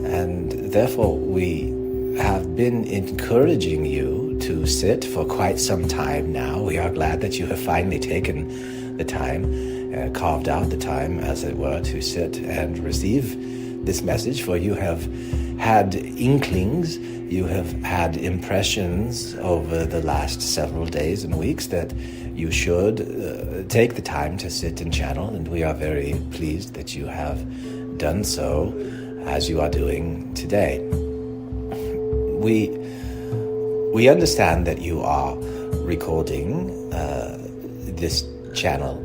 and therefore we have been encouraging you to sit for quite some time now. We are glad that you have finally taken the time, carved out the time, as it were, to sit and receive this message, for you have had inklings, you have had impressions over the last several days and weeks that you should take the time to sit and channel, and we are very pleased that you have done so as you are doing today. We understand that you are recording this channel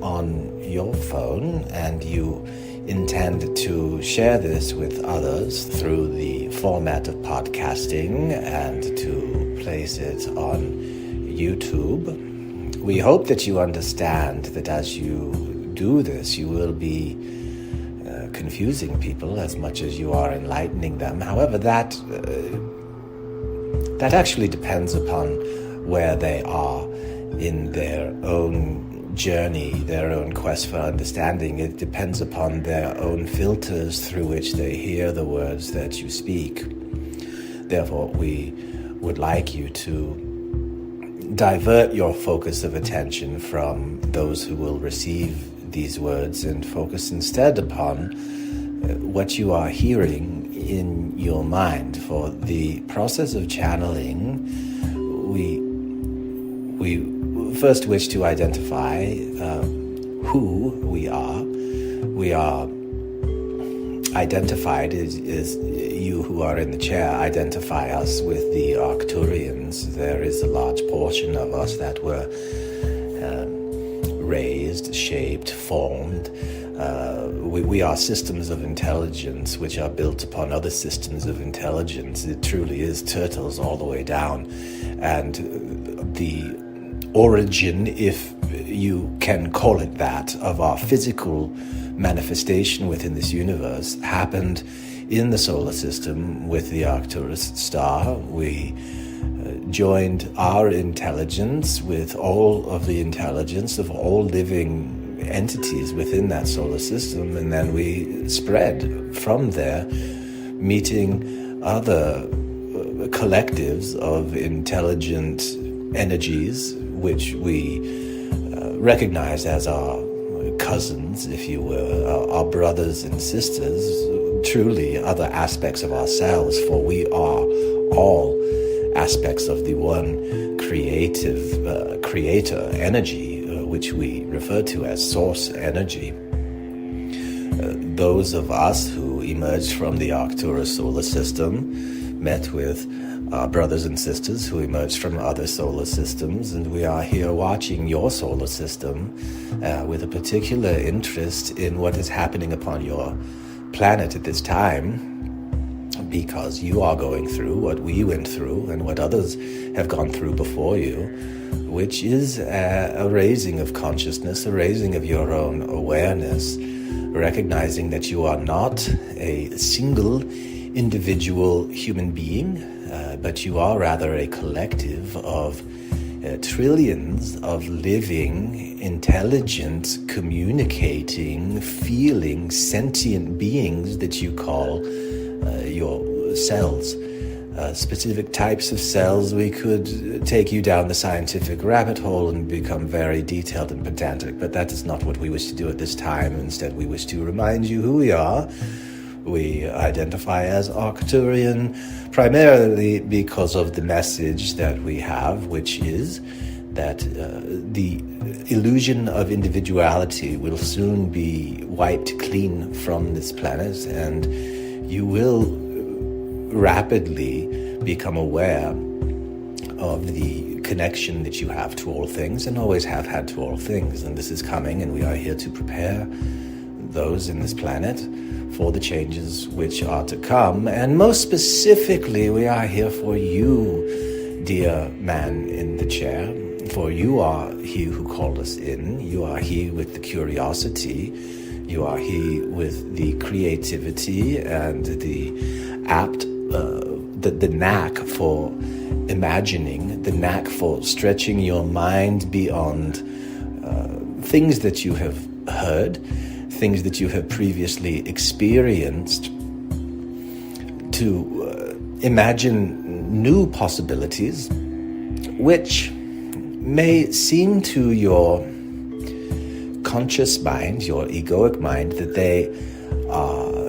on your phone, and you intend to share this with others through the format of podcasting and to place it on YouTube. We hope that you understand that as you do this, you will be confusing people as much as you are enlightening them. However, that actually depends upon where they are in their own journey, their own quest for understanding. It depends upon their own filters through which they hear the words that you speak. Therefore, we would like you to divert your focus of attention from those who will receive these words and focus instead upon what you are hearing in your mind. For the process of channeling, we first wish to identify who we are. We are identified as you who are in the chair identify us with the Arcturians. There is a large portion of us that were raised, shaped, formed We are systems of intelligence which are built upon other systems of intelligence. It truly is turtles all the way down. And the origin, if you can call it that, of our physical manifestation within this universe happened in the solar system with the Arcturus star. We joined our intelligence with all of the intelligence of all living entities within that solar system, and then we spread from there, meeting other collectives of intelligent energies which we recognize as our cousins, if you will, our brothers and sisters, truly other aspects of ourselves, for we are all aspects of the one creative creator energy, which we refer to as source energy. Those of us who emerged from the Arcturus solar system met with our brothers and sisters who emerged from other solar systems, and we are here watching your solar system with a particular interest in what is happening upon your planet at this time, because you are going through what we went through and what others have gone through before you, which is a raising of consciousness, a raising of your own awareness, recognizing that you are not a single individual human being, but you are rather a collective of trillions of living, intelligent, communicating, feeling, sentient beings that you call your cells. Specific types of cells. We could take you down the scientific rabbit hole and become very detailed and pedantic, but that is not what we wish to do at this time. Instead, we wish to remind you who we are. We identify as Arcturian primarily because of the message that we have, which is that the illusion of individuality will soon be wiped clean from this planet, and you will rapidly become aware of the connection that you have to all things and always have had to all things. And this is coming, and we are here to prepare those in this planet for the changes which are to come. And most specifically, we are here for you, dear man in the chair, for you are he who called us in. You are he with the curiosity. You are he with the creativity and the apt the knack for imagining, the knack for stretching your mind beyond things that you have heard, things that you have previously experienced, to imagine new possibilities which may seem to your conscious mind, your egoic mind, that they are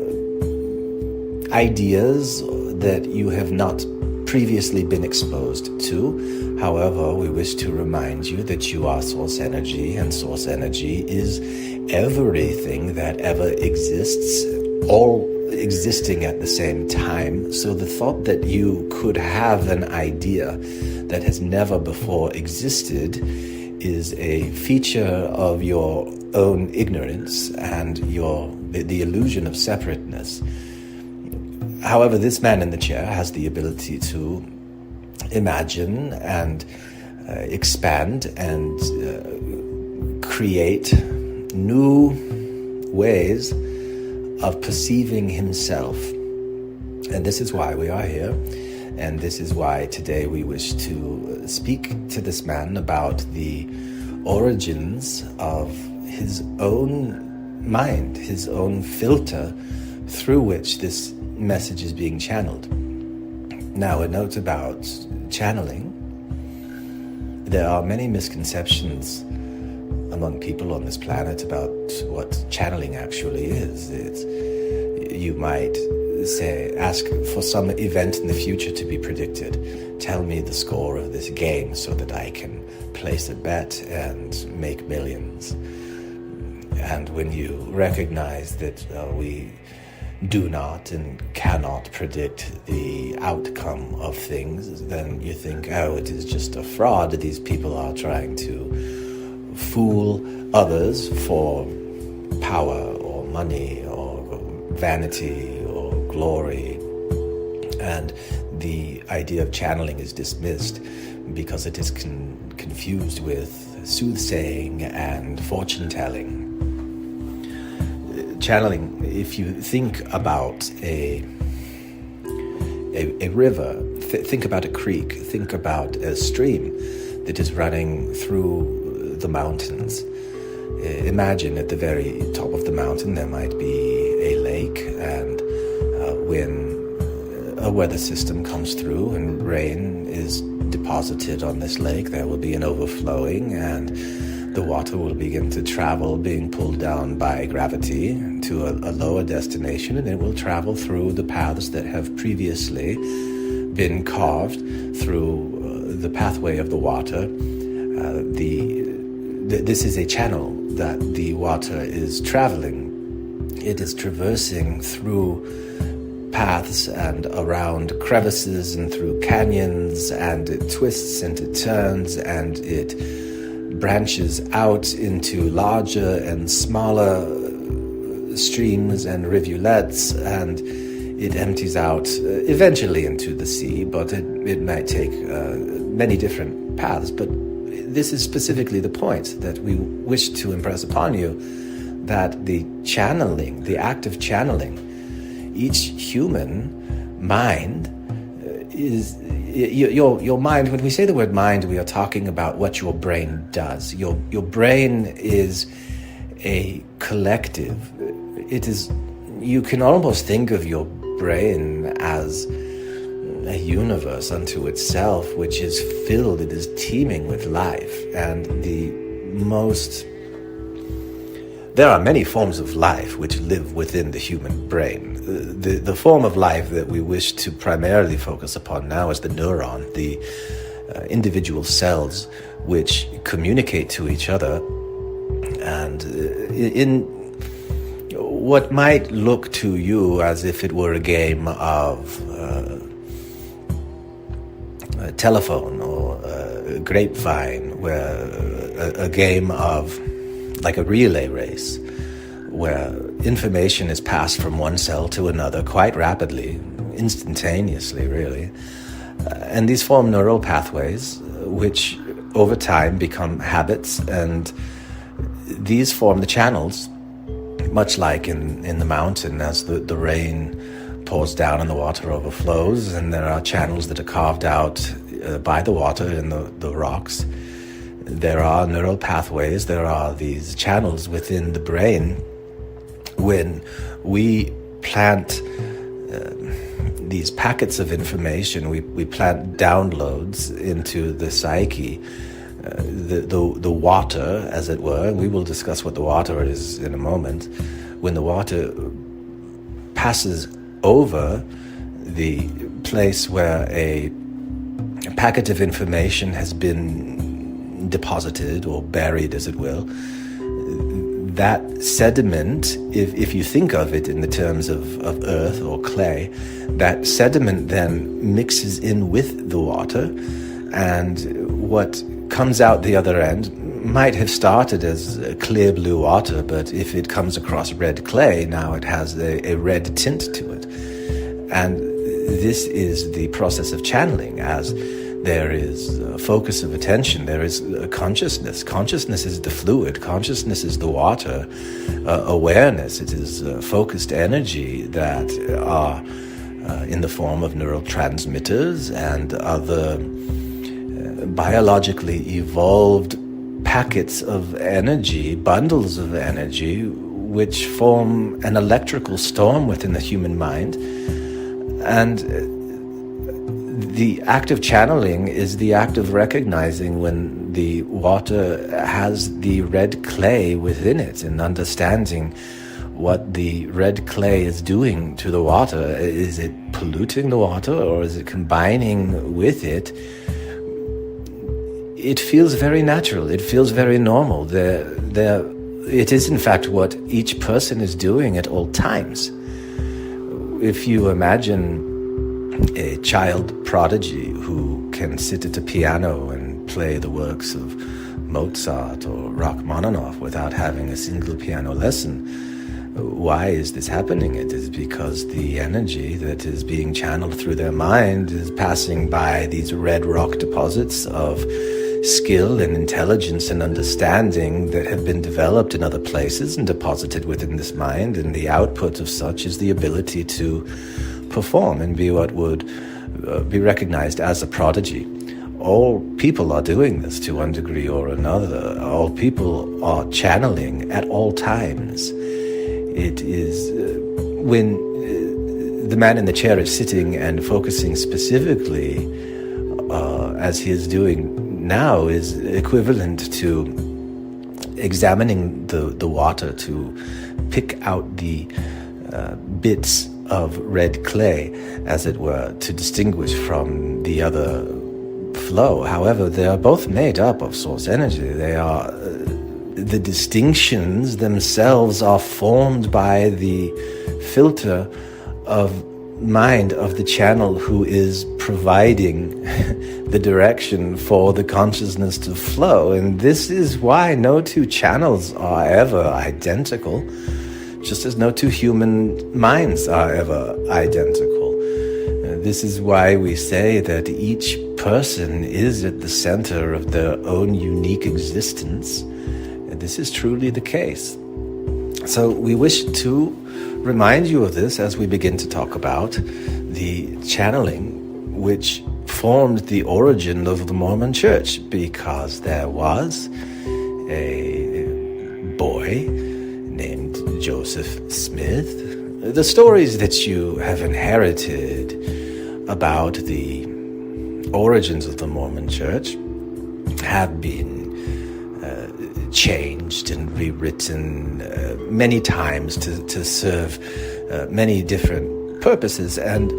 ideas that you have not previously been exposed to. However, we wish to remind you that you are source energy, and source energy is everything that ever exists, all existing at the same time. So the thought that you could have an idea that has never before existed is a feature of your own ignorance and the illusion of separateness. However, this man in the chair has the ability to imagine and expand and create new ways of perceiving himself. And this is why we are here. And this is why today we wish to speak to this man about the origins of his own mind, his own filter through which this message is being channeled. Now, a note about channeling. There are many misconceptions among people on this planet about what channeling actually is. You might ask for some event in the future to be predicted. Tell me the score of this game so that I can place a bet and make millions. And when you recognize that we do not and cannot predict the outcome of things, then you think, oh, it is just a fraud. These people are trying to fool others for power money or vanity or glory. And the idea of channeling is dismissed because it is confused with soothsaying and fortune-telling. Channeling, if you think about a river, think about a creek, think about a stream that is running through the mountains. Imagine at the very top of the mountain there might be a lake, and when a weather system comes through and rain is deposited on this lake, there will be an overflowing, and the water will begin to travel, being pulled down by gravity to a lower destination, and it will travel through the paths that have previously been carved through the pathway of the water. This is a channel that the water is traveling. It is traversing through paths and around crevices and through canyons, and it twists and it turns and it branches out into larger and smaller streams and rivulets, and it empties out eventually into the sea, but it might take many different paths. But this is specifically the point that we wish to impress upon you, that the channeling, the act of channeling, each human mind is your mind. When we say the word mind, we are talking about what your brain does. Your brain is a collective. It is. You can almost think of your brain as a universe unto itself, which is filled. It is teeming with life, and there are many forms of life which live within the human brain. The form of life that we wish to primarily focus upon now is the neuron, the individual cells which communicate to each other. And in what might look to you as if it were a game of telephone or grapevine, where a game of like a relay race, where information is passed from one cell to another quite rapidly, instantaneously, really. And these form neural pathways, which over time become habits, and these form the channels, much like in the mountain, as the rain pours down and the water overflows, and there are channels that are carved out by the water in the rocks. There are neural pathways, there are these channels within the brain. When we plant these packets of information, we plant downloads into the psyche, the water, as it were. We will discuss what the water is in a moment. When the water passes over the place where a packet of information has been deposited or buried, as it will, that sediment, if you think of it in the terms of earth or clay, that sediment then mixes in with the water, and what comes out the other end might have started as clear blue water, but if it comes across red clay, now it has a red tint to it. And this is the process of channeling. As there is a focus of attention, there is a consciousness. Consciousness is the fluid. Consciousness is the water. Awareness, it is focused energy that are in the form of neurotransmitters and other biologically evolved packets of energy, bundles of energy, which form an electrical storm within the human mind. And the act of channeling is the act of recognizing when the water has the red clay within it, and understanding what the red clay is doing to the water. Is it polluting the water, or is it combining with it? It feels very natural. It feels very normal. It is, in fact, what each person is doing at all times. If you imagine a child prodigy who can sit at a piano and play the works of Mozart or Rachmaninoff without having a single piano lesson, Why is this happening? It is because the energy that is being channeled through their mind is passing by these red rock deposits of skill and intelligence and understanding that have been developed in other places and deposited within this mind, and the output of such is the ability to perform and be what would be recognized as a prodigy. All people are doing this to one degree or another. All people are channeling at all times. It is when the man in the chair is sitting and focusing specifically, as he is doing now, is equivalent to examining the water to pick out the bits of red clay, as it were, to distinguish from the other flow. However, they are both made up of source energy. They are the distinctions themselves are formed by the filter of mind of the channel who is providing the direction for the consciousness to flow. And this is why no two channels are ever identical, just as no two human minds are ever identical. This is why we say that each person is at the center of their own unique existence. And this is truly the case. So we wish to remind you of this as we begin to talk about the channeling which formed the origin of the Mormon Church, because there was a boy named Joseph Smith. The stories that you have inherited about the origins of the Mormon Church have been changed and rewritten many times to serve many different purposes, and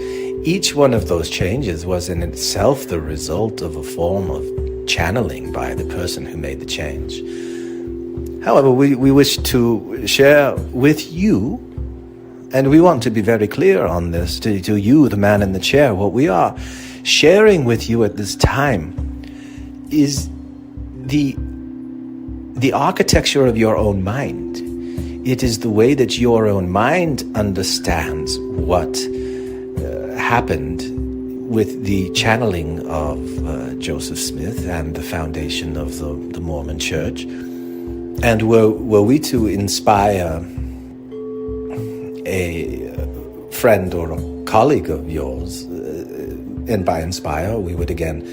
each one of those changes was in itself the result of a form of channeling by the person who made the change. However, we wish to share with you, and we want to be very clear on this, to you, the man in the chair, what we are sharing with you at this time is the architecture of your own mind. It is the way that your own mind understands what happened with the channeling of Joseph Smith and the foundation of the Mormon Church. And were we to inspire a friend or a colleague of yours, and by inspire, we would again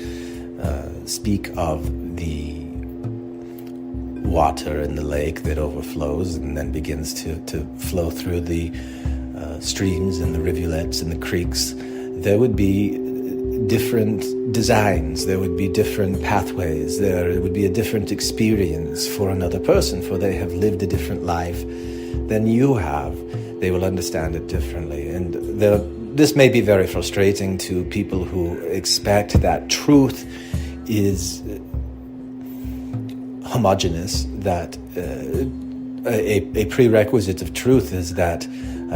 speak of the water in the lake that overflows and then begins to flow through the streams and the rivulets and the creeks. There would be different designs, there would be different pathways, there would be a different experience for another person, for they have lived a different life than you have. They will understand it differently. And this may be very frustrating to people who expect that truth is homogeneous, that a prerequisite of truth is that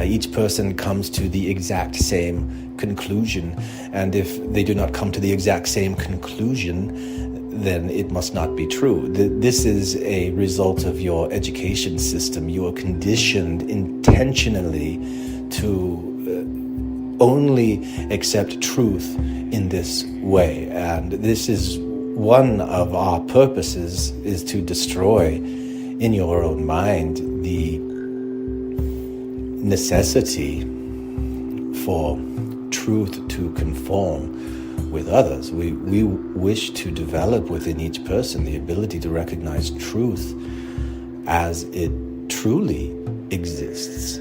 each person comes to the exact same conclusion, and if they do not come to the exact same conclusion, then it must not be true. This is a result of your education system. You are conditioned intentionally to only accept truth in this way, and this is one of our purposes, is to destroy in your own mind the necessity for truth to conform with others. We wish to develop within each person the ability to recognize truth as it truly exists,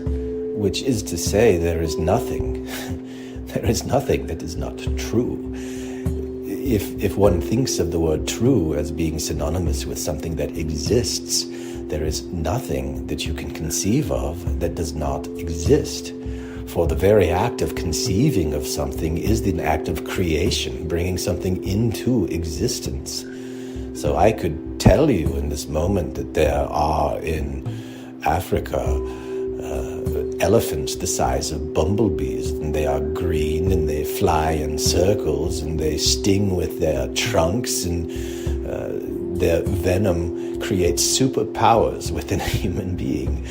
which is to say there is nothing that is not true. If one thinks of the word true as being synonymous with something that exists, there is nothing that you can conceive of that does not exist. For the very act of conceiving of something is the act of creation, bringing something into existence. So I could tell you in this moment that there are in Africa elephants the size of bumblebees, and they are green and they fly in circles and they sting with their trunks, and their venom creates superpowers within a human being.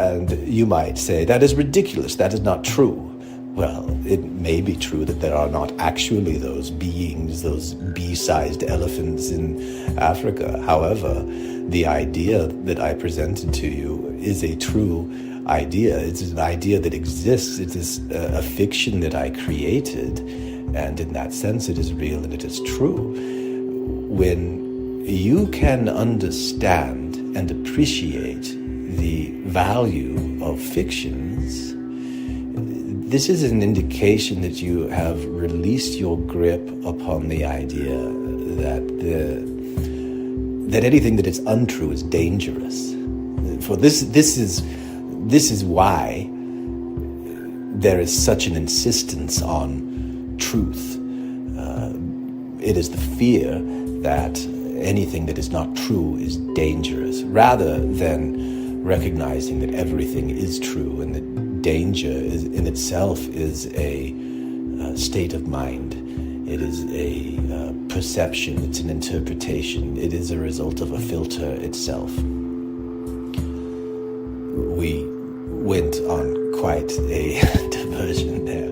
And you might say, that is ridiculous, that is not true. Well, it may be true that there are not actually those beings, those bee-sized elephants in Africa. However, the idea that I presented to you is a true idea. It's an idea that exists. It is a fiction that I created, and in that sense it is real and it is true. When you can understand and appreciate the value of fictions, this is an indication that you have released your grip upon the idea that anything that is untrue is dangerous. For this is why there is such an insistence on truth. It is the fear that anything that is not true is dangerous, rather than recognizing that everything is true and that danger is, in itself, is a state of mind. It is a perception, it's an interpretation, it is a result of a filter itself. We went on quite a diversion there.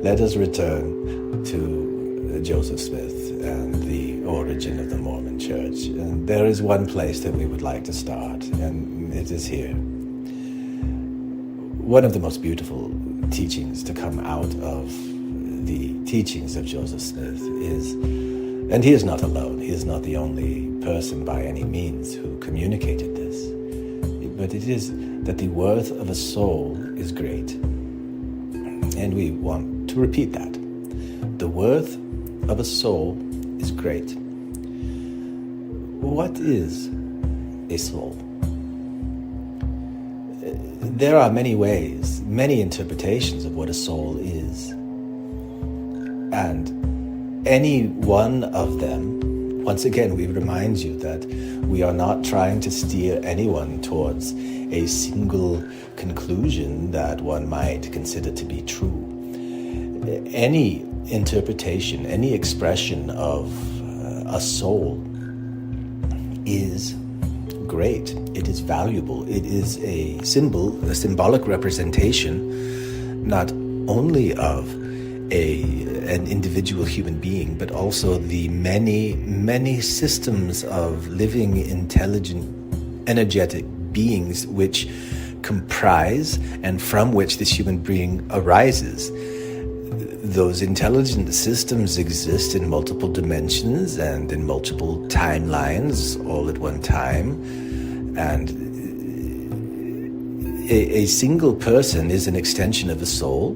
Let us return to Joseph Smith and the origin of the Mormon Church. And there is one place that we would like to start, and it is here. One of the most beautiful teachings to come out of the teachings of Joseph Smith is, and he is not alone, he is not the only person by any means who communicated this, but it is that the worth of a soul is great. And we want to repeat that. The worth of a soul is great. What is a soul? There are many ways, many interpretations of what a soul is. And any one of them, once again, we remind you that we are not trying to steer anyone towards a single conclusion that one might consider to be true. Any interpretation, any expression of a soul is great. It is valuable. It is a symbol, a symbolic representation, not only of an individual human being, but also the many, many systems of living, intelligent, energetic beings which comprise and from which this human being arises. Those intelligent systems exist in multiple dimensions and in multiple timelines all at one time. And a single person is an extension of a soul,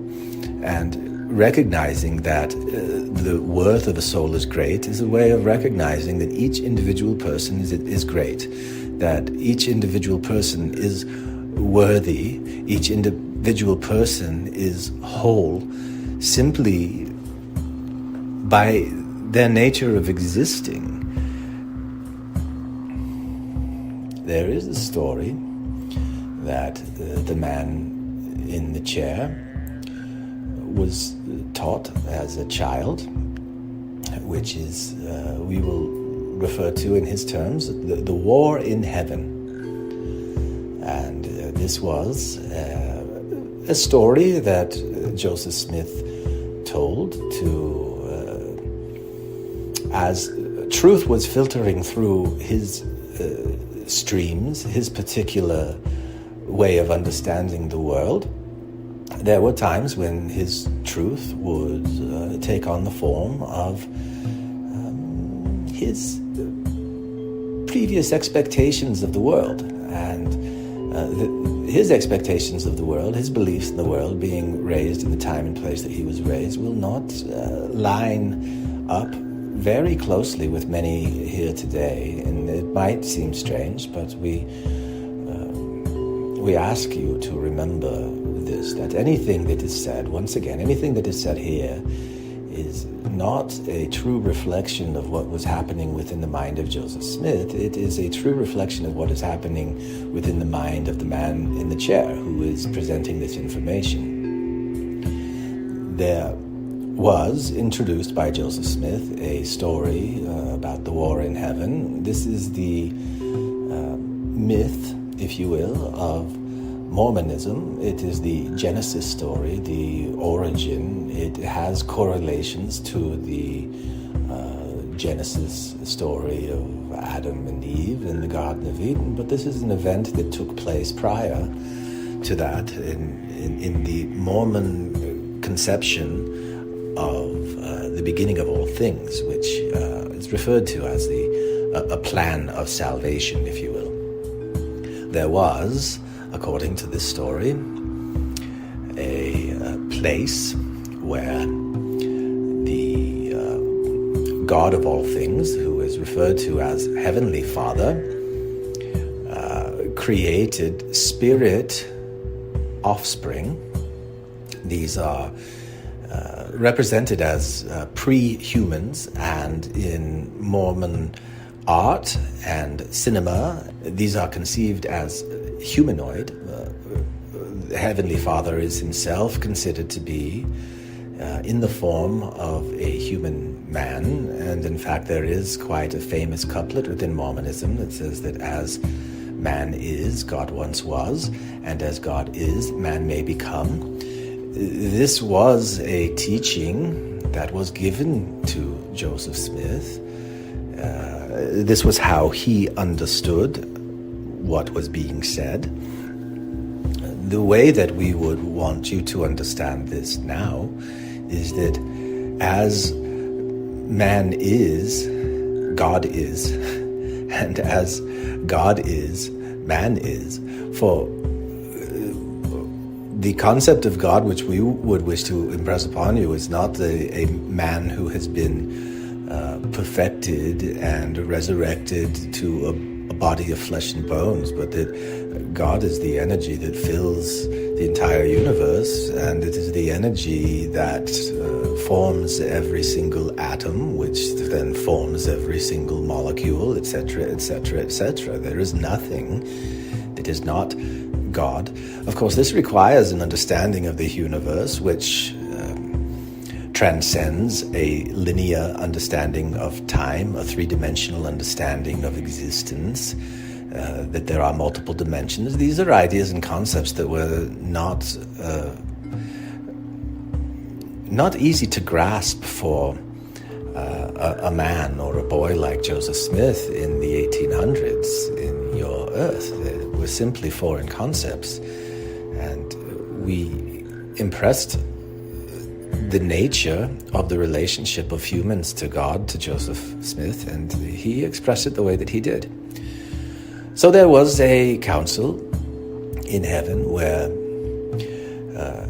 and recognizing that the worth of a soul is great is a way of recognizing that each individual person is great, that each individual person is worthy, each individual person is whole, simply by their nature of existing. There is a story that the man in the chair was taught as a child, which is, we will refer to in his terms, the war in heaven. And this was a story that Joseph Smith told as truth was filtering through his streams, his particular way of understanding the world. There were times when his truth would take on the form of his previous expectations of the world, and his expectations of the world, his beliefs in the world, being raised in the time and place that he was raised, will not line up very closely with many here today. And it might seem strange, but we ask you to remember this, that anything that is said, once again, anything that is said here is not a true reflection of what was happening within the mind of Joseph Smith. It is a true reflection of what is happening within the mind of the man in the chair who is presenting this information. There was introduced by Joseph Smith a story about the war in heaven. This is the myth, if you will, of Mormonism, it is the Genesis story, the origin. It has correlations to the Genesis story of Adam and Eve in the Garden of Eden, but this is an event that took place prior to that in the Mormon conception of the beginning of all things, which is referred to as a plan of salvation, if you will. There was, according to this story, a place where the God of all things, who is referred to as Heavenly Father, created spirit offspring. These are represented as pre-humans, and in Mormon art and cinema, these are conceived as humanoid. Heavenly Father is himself considered to be in the form of a human man, and in fact there is quite a famous couplet within Mormonism that says that as man is, God once was, and as God is, man may become. This was a teaching that was given to Joseph Smith. This was how he understood what was being said. The way that we would want you to understand this now is that as man is, God is, and as God is, man is. For the concept of God which we would wish to impress upon you is not a man who has been perfected and resurrected to a body of flesh and bones, but that God is the energy that fills the entire universe, and it is the energy that forms every single atom, which then forms every single molecule, etc., etc., etc. There is nothing that is not God. Of course, this requires an understanding of the universe which transcends a linear understanding of time, a three-dimensional understanding of existence, that there are multiple dimensions. These are ideas and concepts that were not easy to grasp for a man or a boy like Joseph Smith in the 1800s in your earth. They were simply foreign concepts, and we impressed the nature of the relationship of humans to God to Joseph Smith, and he expressed it the way that he did. So there was a council in heaven where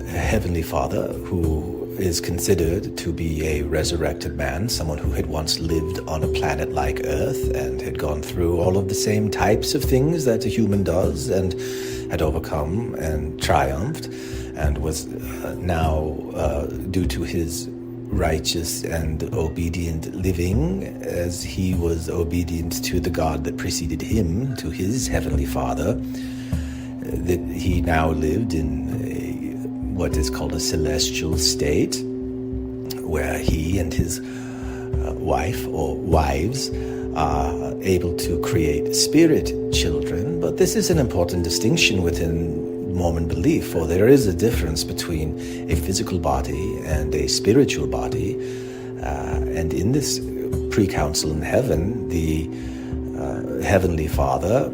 Heavenly Father, who is considered to be a resurrected man, someone who had once lived on a planet like Earth and had gone through all of the same types of things that a human does and had overcome and triumphed, and was now, due to his righteous and obedient living, as he was obedient to the God that preceded him, to his Heavenly Father, that he now lived in what is called a celestial state, where he and his wife or wives are able to create spirit children. But this is an important distinction within Mormon belief, for there is a difference between a physical body and a spiritual body, and in this pre-council in heaven, the Heavenly Father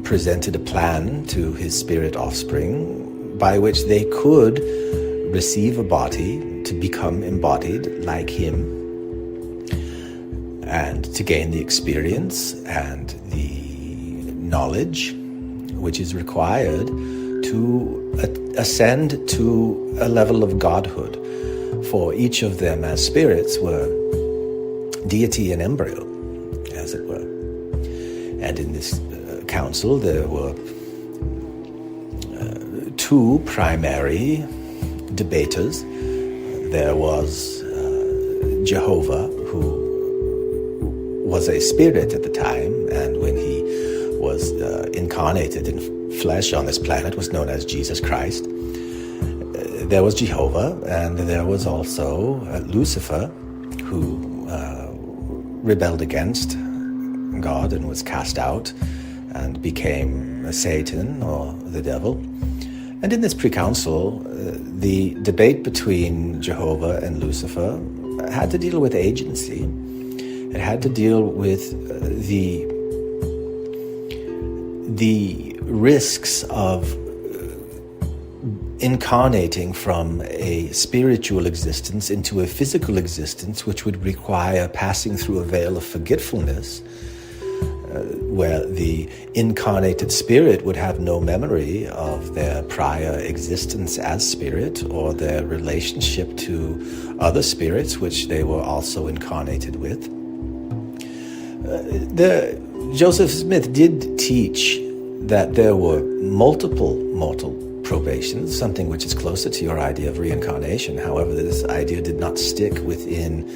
presented a plan to his spirit offspring by which they could receive a body to become embodied like him, and to gain the experience and the knowledge which is required to ascend to a level of godhood. For each of them as spirits were deity in embryo, as it were. And in this council there were two primary debaters. There was Jehovah, who was a spirit at the time, and when he was incarnated in flesh on this planet was known as Jesus Christ. There was Jehovah, and there was also Lucifer, who rebelled against God and was cast out and became Satan or the devil. And in this pre-council, the debate between Jehovah and Lucifer had to deal with agency. It had to deal with the risks of incarnating from a spiritual existence into a physical existence, which would require passing through a veil of forgetfulness, where the incarnated spirit would have no memory of their prior existence as spirit or their relationship to other spirits which they were also incarnated with. Joseph Smith did teach that there were multiple mortal probations, something which is closer to your idea of reincarnation. However, this idea did not stick within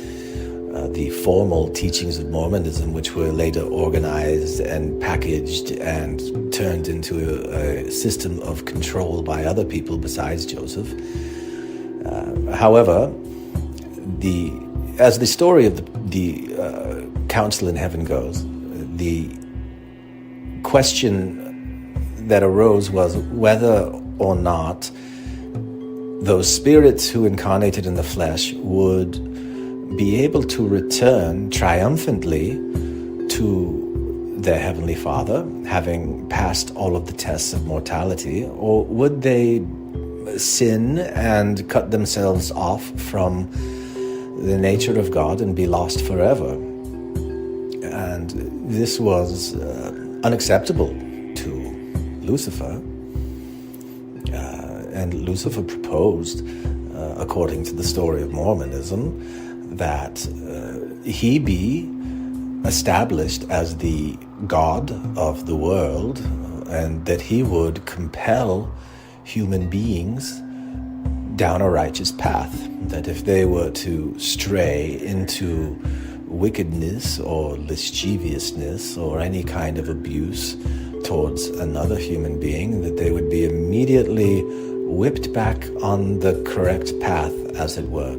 the formal teachings of Mormonism, which were later organized and packaged and turned into a system of control by other people besides Joseph. However, as the story of the council in heaven goes, the question that arose was whether or not those spirits who incarnated in the flesh would be able to return triumphantly to their Heavenly Father, having passed all of the tests of mortality, or would they sin and cut themselves off from the nature of God and be lost forever. And this was unacceptable to Lucifer. And Lucifer proposed, according to the story of Mormonism, that he be established as the God of the world, and that he would compel human beings down a righteous path, that if they were to stray into wickedness or lasciviousness or any kind of abuse towards another human being, that they would be immediately whipped back on the correct path, as it were.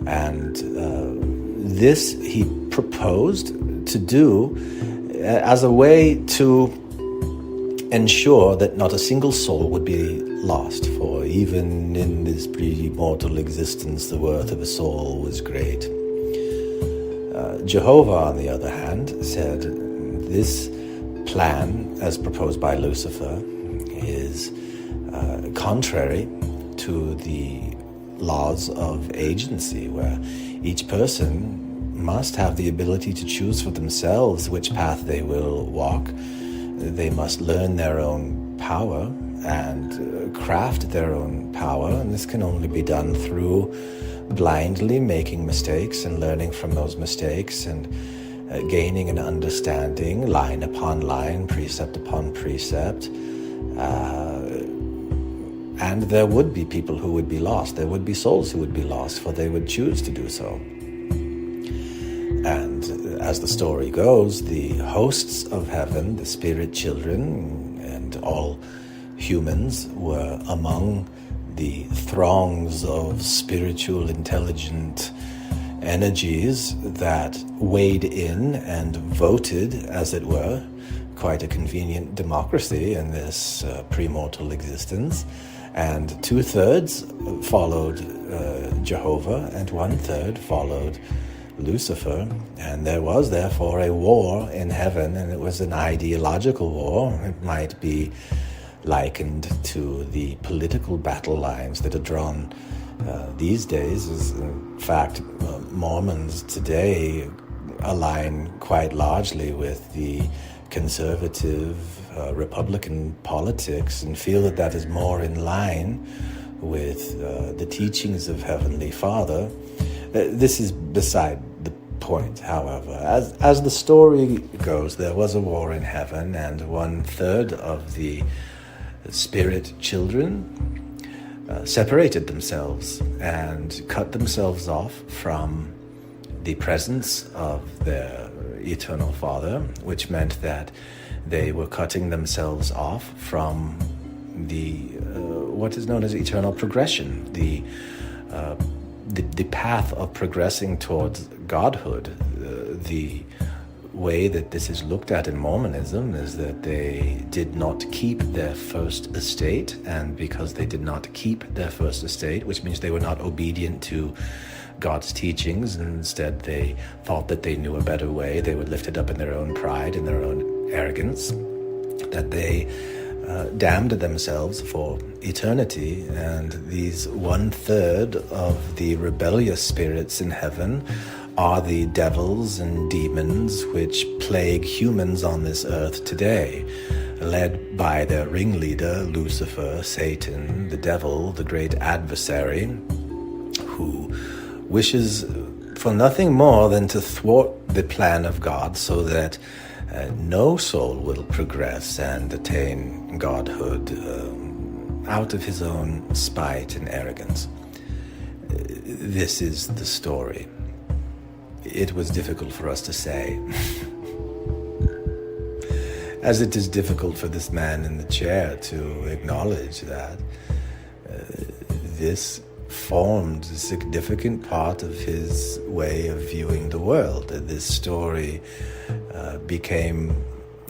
And this he proposed to do as a way to ensure that not a single soul would be lost, for even in this pre-mortal existence, the worth of a soul was great. Jehovah, on the other hand, said this plan, as proposed by Lucifer, is contrary to the laws of agency, where each person must have the ability to choose for themselves which path they will walk. They must learn their own power and craft their own power, and this can only be done through blindly making mistakes and learning from those mistakes and gaining an understanding, line upon line, precept upon precept. And there would be people who would be lost. There would be souls who would be lost, for they would choose to do so. And as the story goes, the hosts of heaven, the spirit children, and all humans were among the throngs of spiritual, intelligent energies that weighed in and voted, as it were, quite a convenient democracy in this premortal existence. And 2/3 followed Jehovah, and 1/3 followed Lucifer. And there was therefore a war in heaven, and it was an ideological war. It might be likened to the political battle lines that are drawn these days. In fact, Mormons today align quite largely with the conservative Republican politics and feel that that is more in line with the teachings of Heavenly Father. This is beside the point, however. As the story goes, there was a war in heaven, and 1/3 of the spirit children separated themselves and cut themselves off from the presence of their eternal Father, which meant that they were cutting themselves off from the what is known as eternal progression, the path of progressing towards godhood, the way that this is looked at in Mormonism is that they did not keep their first estate, and because they did not keep their first estate, which means they were not obedient to God's teachings, and instead they thought that they knew a better way, they were lifted up in their own pride and their own arrogance, that they damned themselves for eternity, and these 1/3 of the rebellious spirits in heaven are the devils and demons which plague humans on this earth today, led by their ringleader, Lucifer, Satan, the devil, the great adversary, who wishes for nothing more than to thwart the plan of God so that no soul will progress and attain godhood out of his own spite and arrogance. This is the story. It was difficult for us to say, as it is difficult for this man in the chair to acknowledge that this formed a significant part of his way of viewing the world. This story became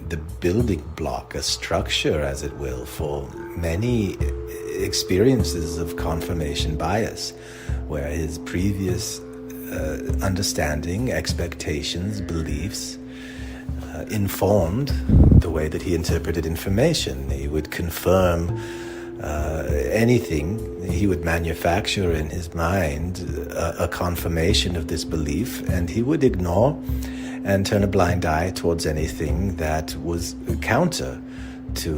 the building block, a structure, as it will, for many experiences of confirmation bias, where his previous understanding, expectations, beliefs informed the way that he interpreted information. He would confirm anything. He would manufacture in his mind a confirmation of this belief, and he would ignore and turn a blind eye towards anything that was counter to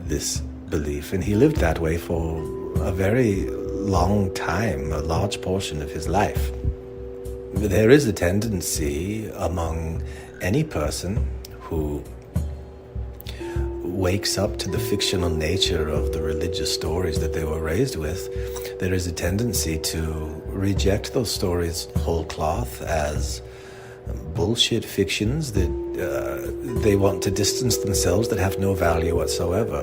this belief. And he lived that way for a very long time, a large portion of his life. There is a tendency among any person who wakes up to the fictional nature of the religious stories that they were raised with, there is a tendency to reject those stories whole cloth as bullshit fictions that they want to distance themselves, that have no value whatsoever.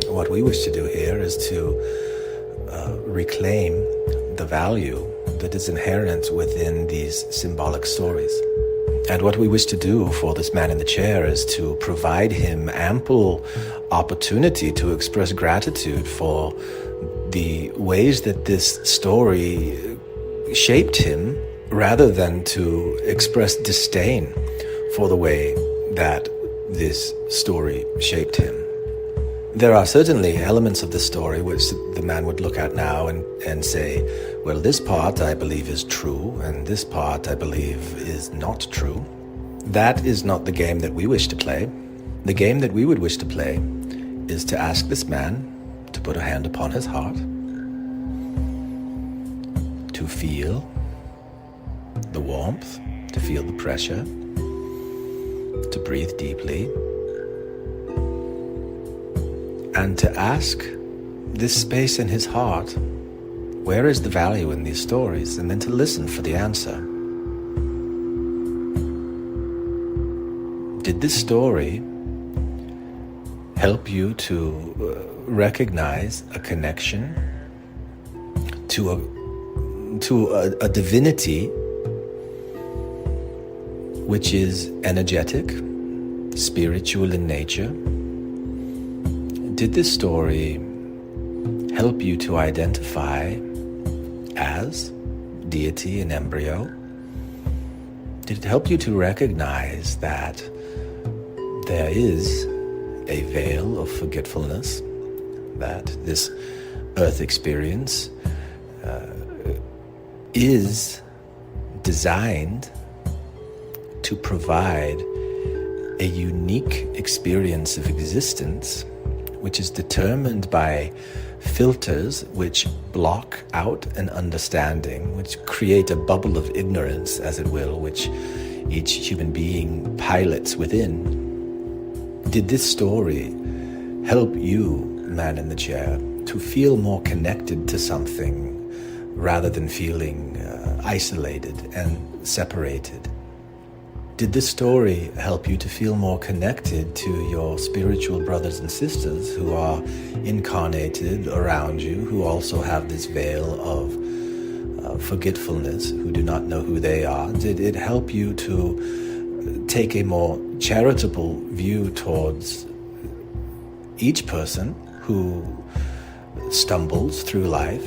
What we wish to do here is to reclaim the value that is inherent within these symbolic stories. And what we wish to do for this man in the chair is to provide him ample opportunity to express gratitude for the ways that this story shaped him, rather than to express disdain for the way that this story shaped him. There are certainly elements of the story which the man would look at now and say, well, this part I believe is true, and this part I believe is not true. That is not the game that we wish to play. The game that we would wish to play is to ask this man to put a hand upon his heart, to feel the warmth, to feel the pressure, to breathe deeply, and to ask this space in his heart, where is the value in these stories? And then to listen for the answer. Did this story help you to recognize a connection to a divinity which is energetic, spiritual in nature? Did this story help you to identify as deity in embryo? Did it help you to recognize that there is a veil of forgetfulness, that this earth experience is designed to provide a unique experience of existence, which is determined by filters which block out an understanding, which create a bubble of ignorance, as it will, which each human being pilots within? Did this story help you, man in the chair, to feel more connected to something rather than feeling isolated and separated? Did this story help you to feel more connected to your spiritual brothers and sisters who are incarnated around you, who also have this veil of forgetfulness, who do not know who they are? Did it help you to take a more charitable view towards each person who stumbles through life.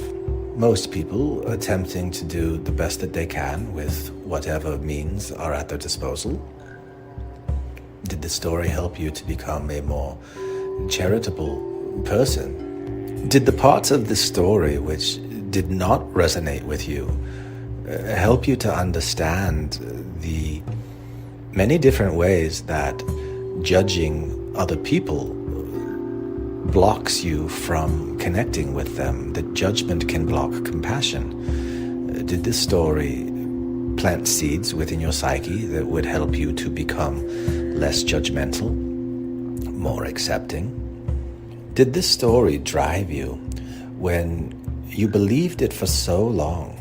Most people attempting to do the best that they can with whatever means are at their disposal. Did the story help you to become a more charitable person? Did the parts of the story which did not resonate with you help you to understand the many different ways that judging other people blocks you from connecting with them, that judgment can block compassion? Did this story plant seeds within your psyche that would help you to become less judgmental, more accepting? Did this story drive you when you believed it for so long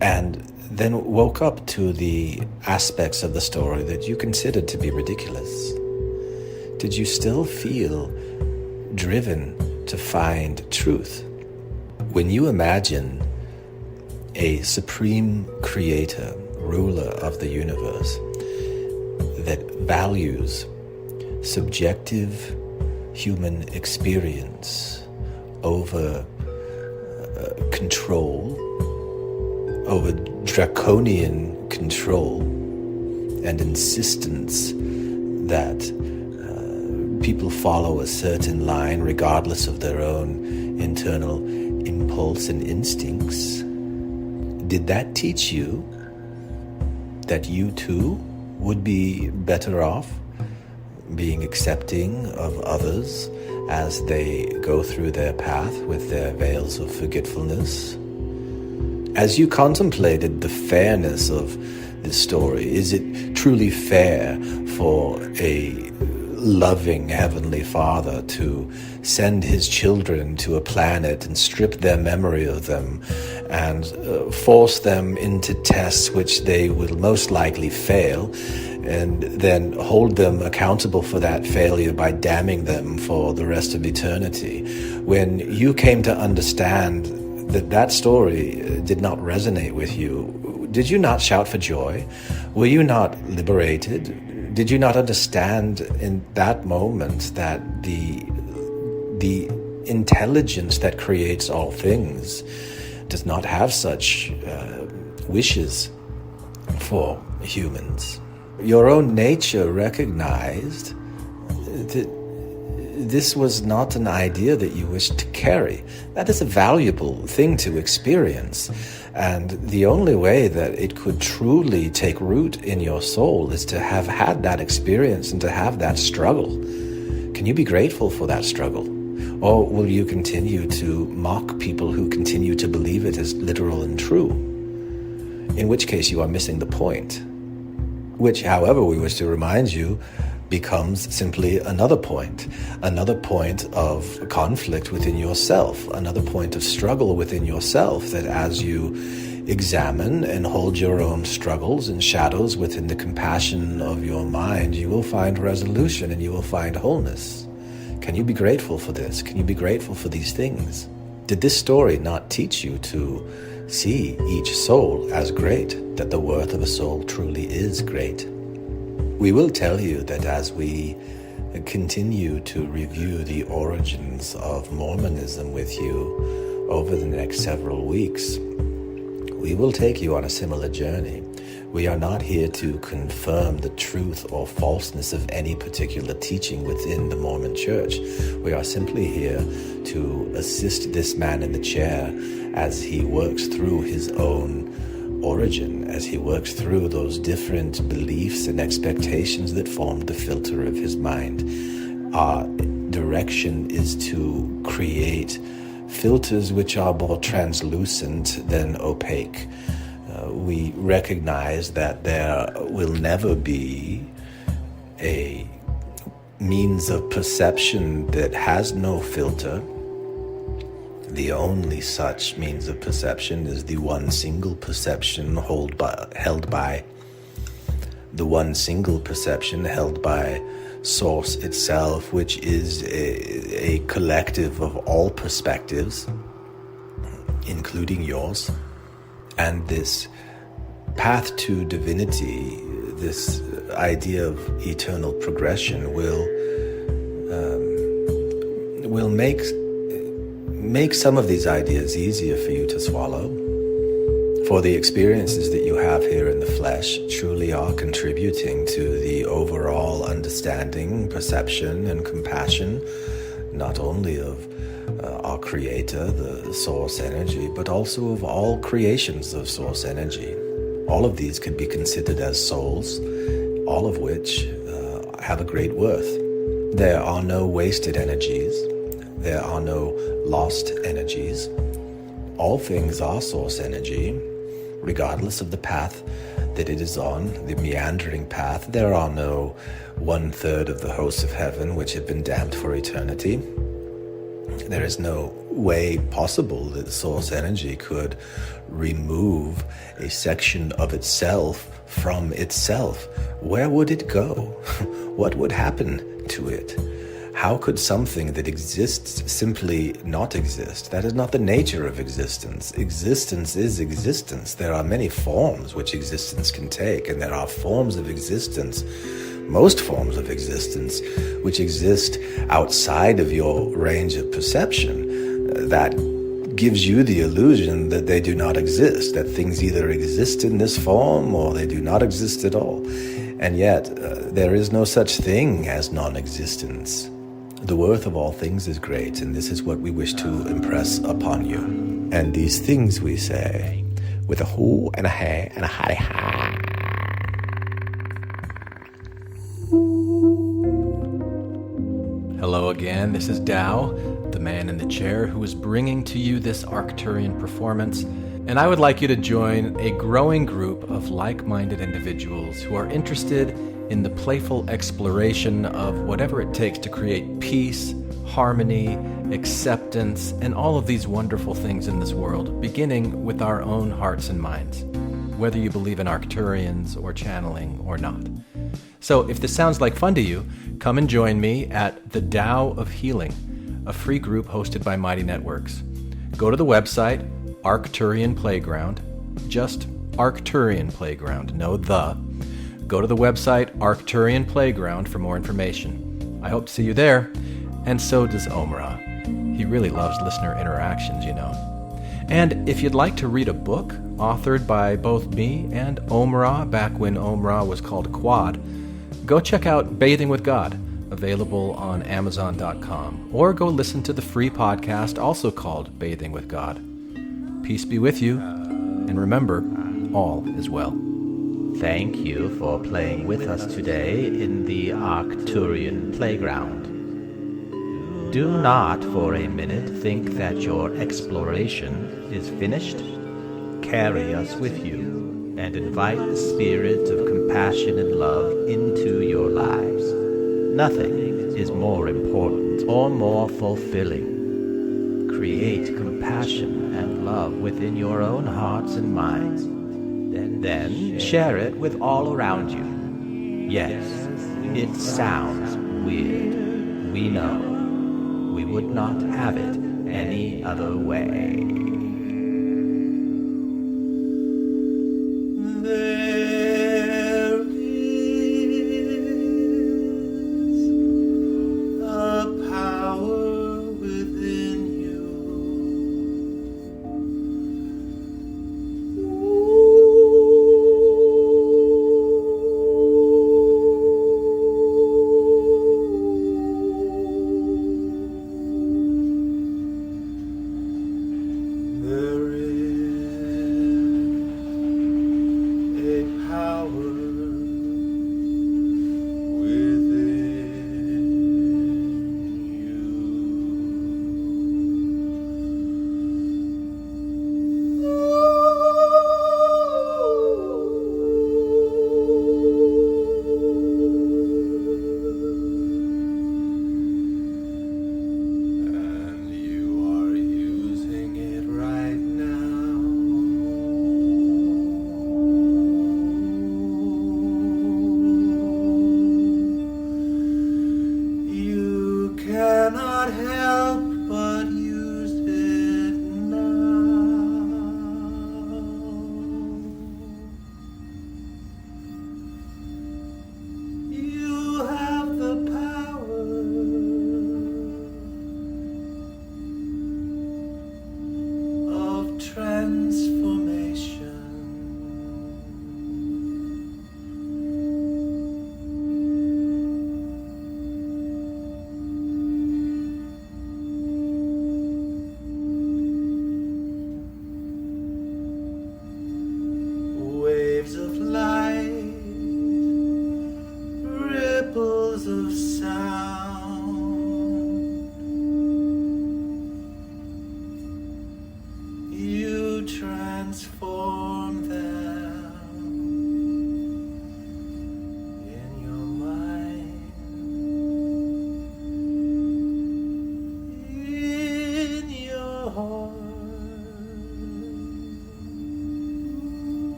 and then woke up to the aspects of the story that you considered to be ridiculous? Did you still feel driven to find truth? When you imagine a supreme creator, ruler of the universe, that values subjective human experience over control, over draconian control and insistence that people follow a certain line regardless of their own internal impulse and instincts, did that teach you that you too would be better off being accepting of others as they go through their path with their veils of forgetfulness? As you contemplated the fairness of this story, is it truly fair for a loving Heavenly Father to send his children to a planet and strip their memory of them and force them into tests which they will most likely fail, and then hold them accountable for that failure by damning them for the rest of eternity? When you came to understand that story did not resonate with you, did you not shout for joy? Were you not liberated? Did you not understand in that moment that the intelligence that creates all things does not have such wishes for humans? Your own nature recognized that this was not an idea that you wished to carry. That is a valuable thing to experience. And the only way that it could truly take root in your soul is to have had that experience and to have that struggle. Can you be grateful for that struggle? Or will you continue to mock people who continue to believe it as literal and true? In which case you are missing the point. Which, however, we wish to remind you, becomes simply another point of conflict within yourself, another point of struggle within yourself, that as you examine and hold your own struggles and shadows within the compassion of your mind, you will find resolution and you will find wholeness. Can you be grateful for this? Can you be grateful for these things? Did this story not teach you to see each soul as great, that the worth of a soul truly is great? We will tell you that as we continue to review the origins of Mormonism with you over the next several weeks, we will take you on a similar journey. We are not here to confirm the truth or falseness of any particular teaching within the Mormon Church. We are simply here to assist this man in the chair as he works through his own origin, as he works through those different beliefs and expectations that formed the filter of his mind. Our direction is to create filters which are more translucent than opaque. We recognize that there will never be a means of perception that has no filter. The only such means of perception is the one single perception held by the one single perception held by Source itself, which is a collective of all perspectives, including yours. And this path to divinity, this idea of eternal progression will make some of these ideas easier for you to swallow. For the experiences that you have here in the flesh truly are contributing to the overall understanding, perception, and compassion, not only of our Creator, the Source Energy, but also of all creations of Source Energy. All of these could be considered as souls, all of which have a great worth. There are no wasted energies. There are no lost energies. All things are Source Energy, regardless of the path that it is on, the meandering path. There are no 1/3 of the hosts of heaven which have been damned for eternity. There is no way possible that Source Energy could remove a section of itself from itself. Where would it go? What would happen to it? How could something that exists simply not exist? That is not the nature of existence. Existence is existence. There are many forms which existence can take, and there are forms of existence, most forms of existence, which exist outside of your range of perception. That gives you the illusion that they do not exist, that things either exist in this form or they do not exist at all. And yet, there is no such thing as non-existence. The worth of all things is great, and this is what we wish to impress upon you. And these things we say with a hoo and a hey and a hi ha. Hello again, this is Tao, the man in the chair who is bringing to you this Arcturian performance, and I would like you to join a growing group of like-minded individuals who are interested in the playful exploration of whatever it takes to create peace, harmony, acceptance, and all of these wonderful things in this world, beginning with our own hearts and minds, whether you believe in Arcturians or channeling or not. So if this sounds like fun to you, come and join me at the Tao of Healing, a free group hosted by Mighty Networks. Go to the website, Arcturian Playground, just Arcturian Playground, no the. Go to the website, Arcturian Playground, for more information. I hope to see you there, and so does Omra. He really loves listener interactions, you know. And if you'd like to read a book authored by both me and Omra back when Omra was called Quad, go check out Bathing with God, available on Amazon.com, or go listen to the free podcast also called Bathing with God. Peace be with you, and remember, all is well. Thank you for playing with us today in the Arcturian Playground. Do not for a minute think that your exploration is finished. Carry us with you and invite the spirit of compassion and love into your lives. Nothing is more important or more fulfilling. Create compassion and love within your own hearts and minds. Then share it with all around you. Yes, it sounds weird. We know. We would not have it any other way.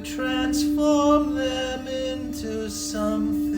transform them into something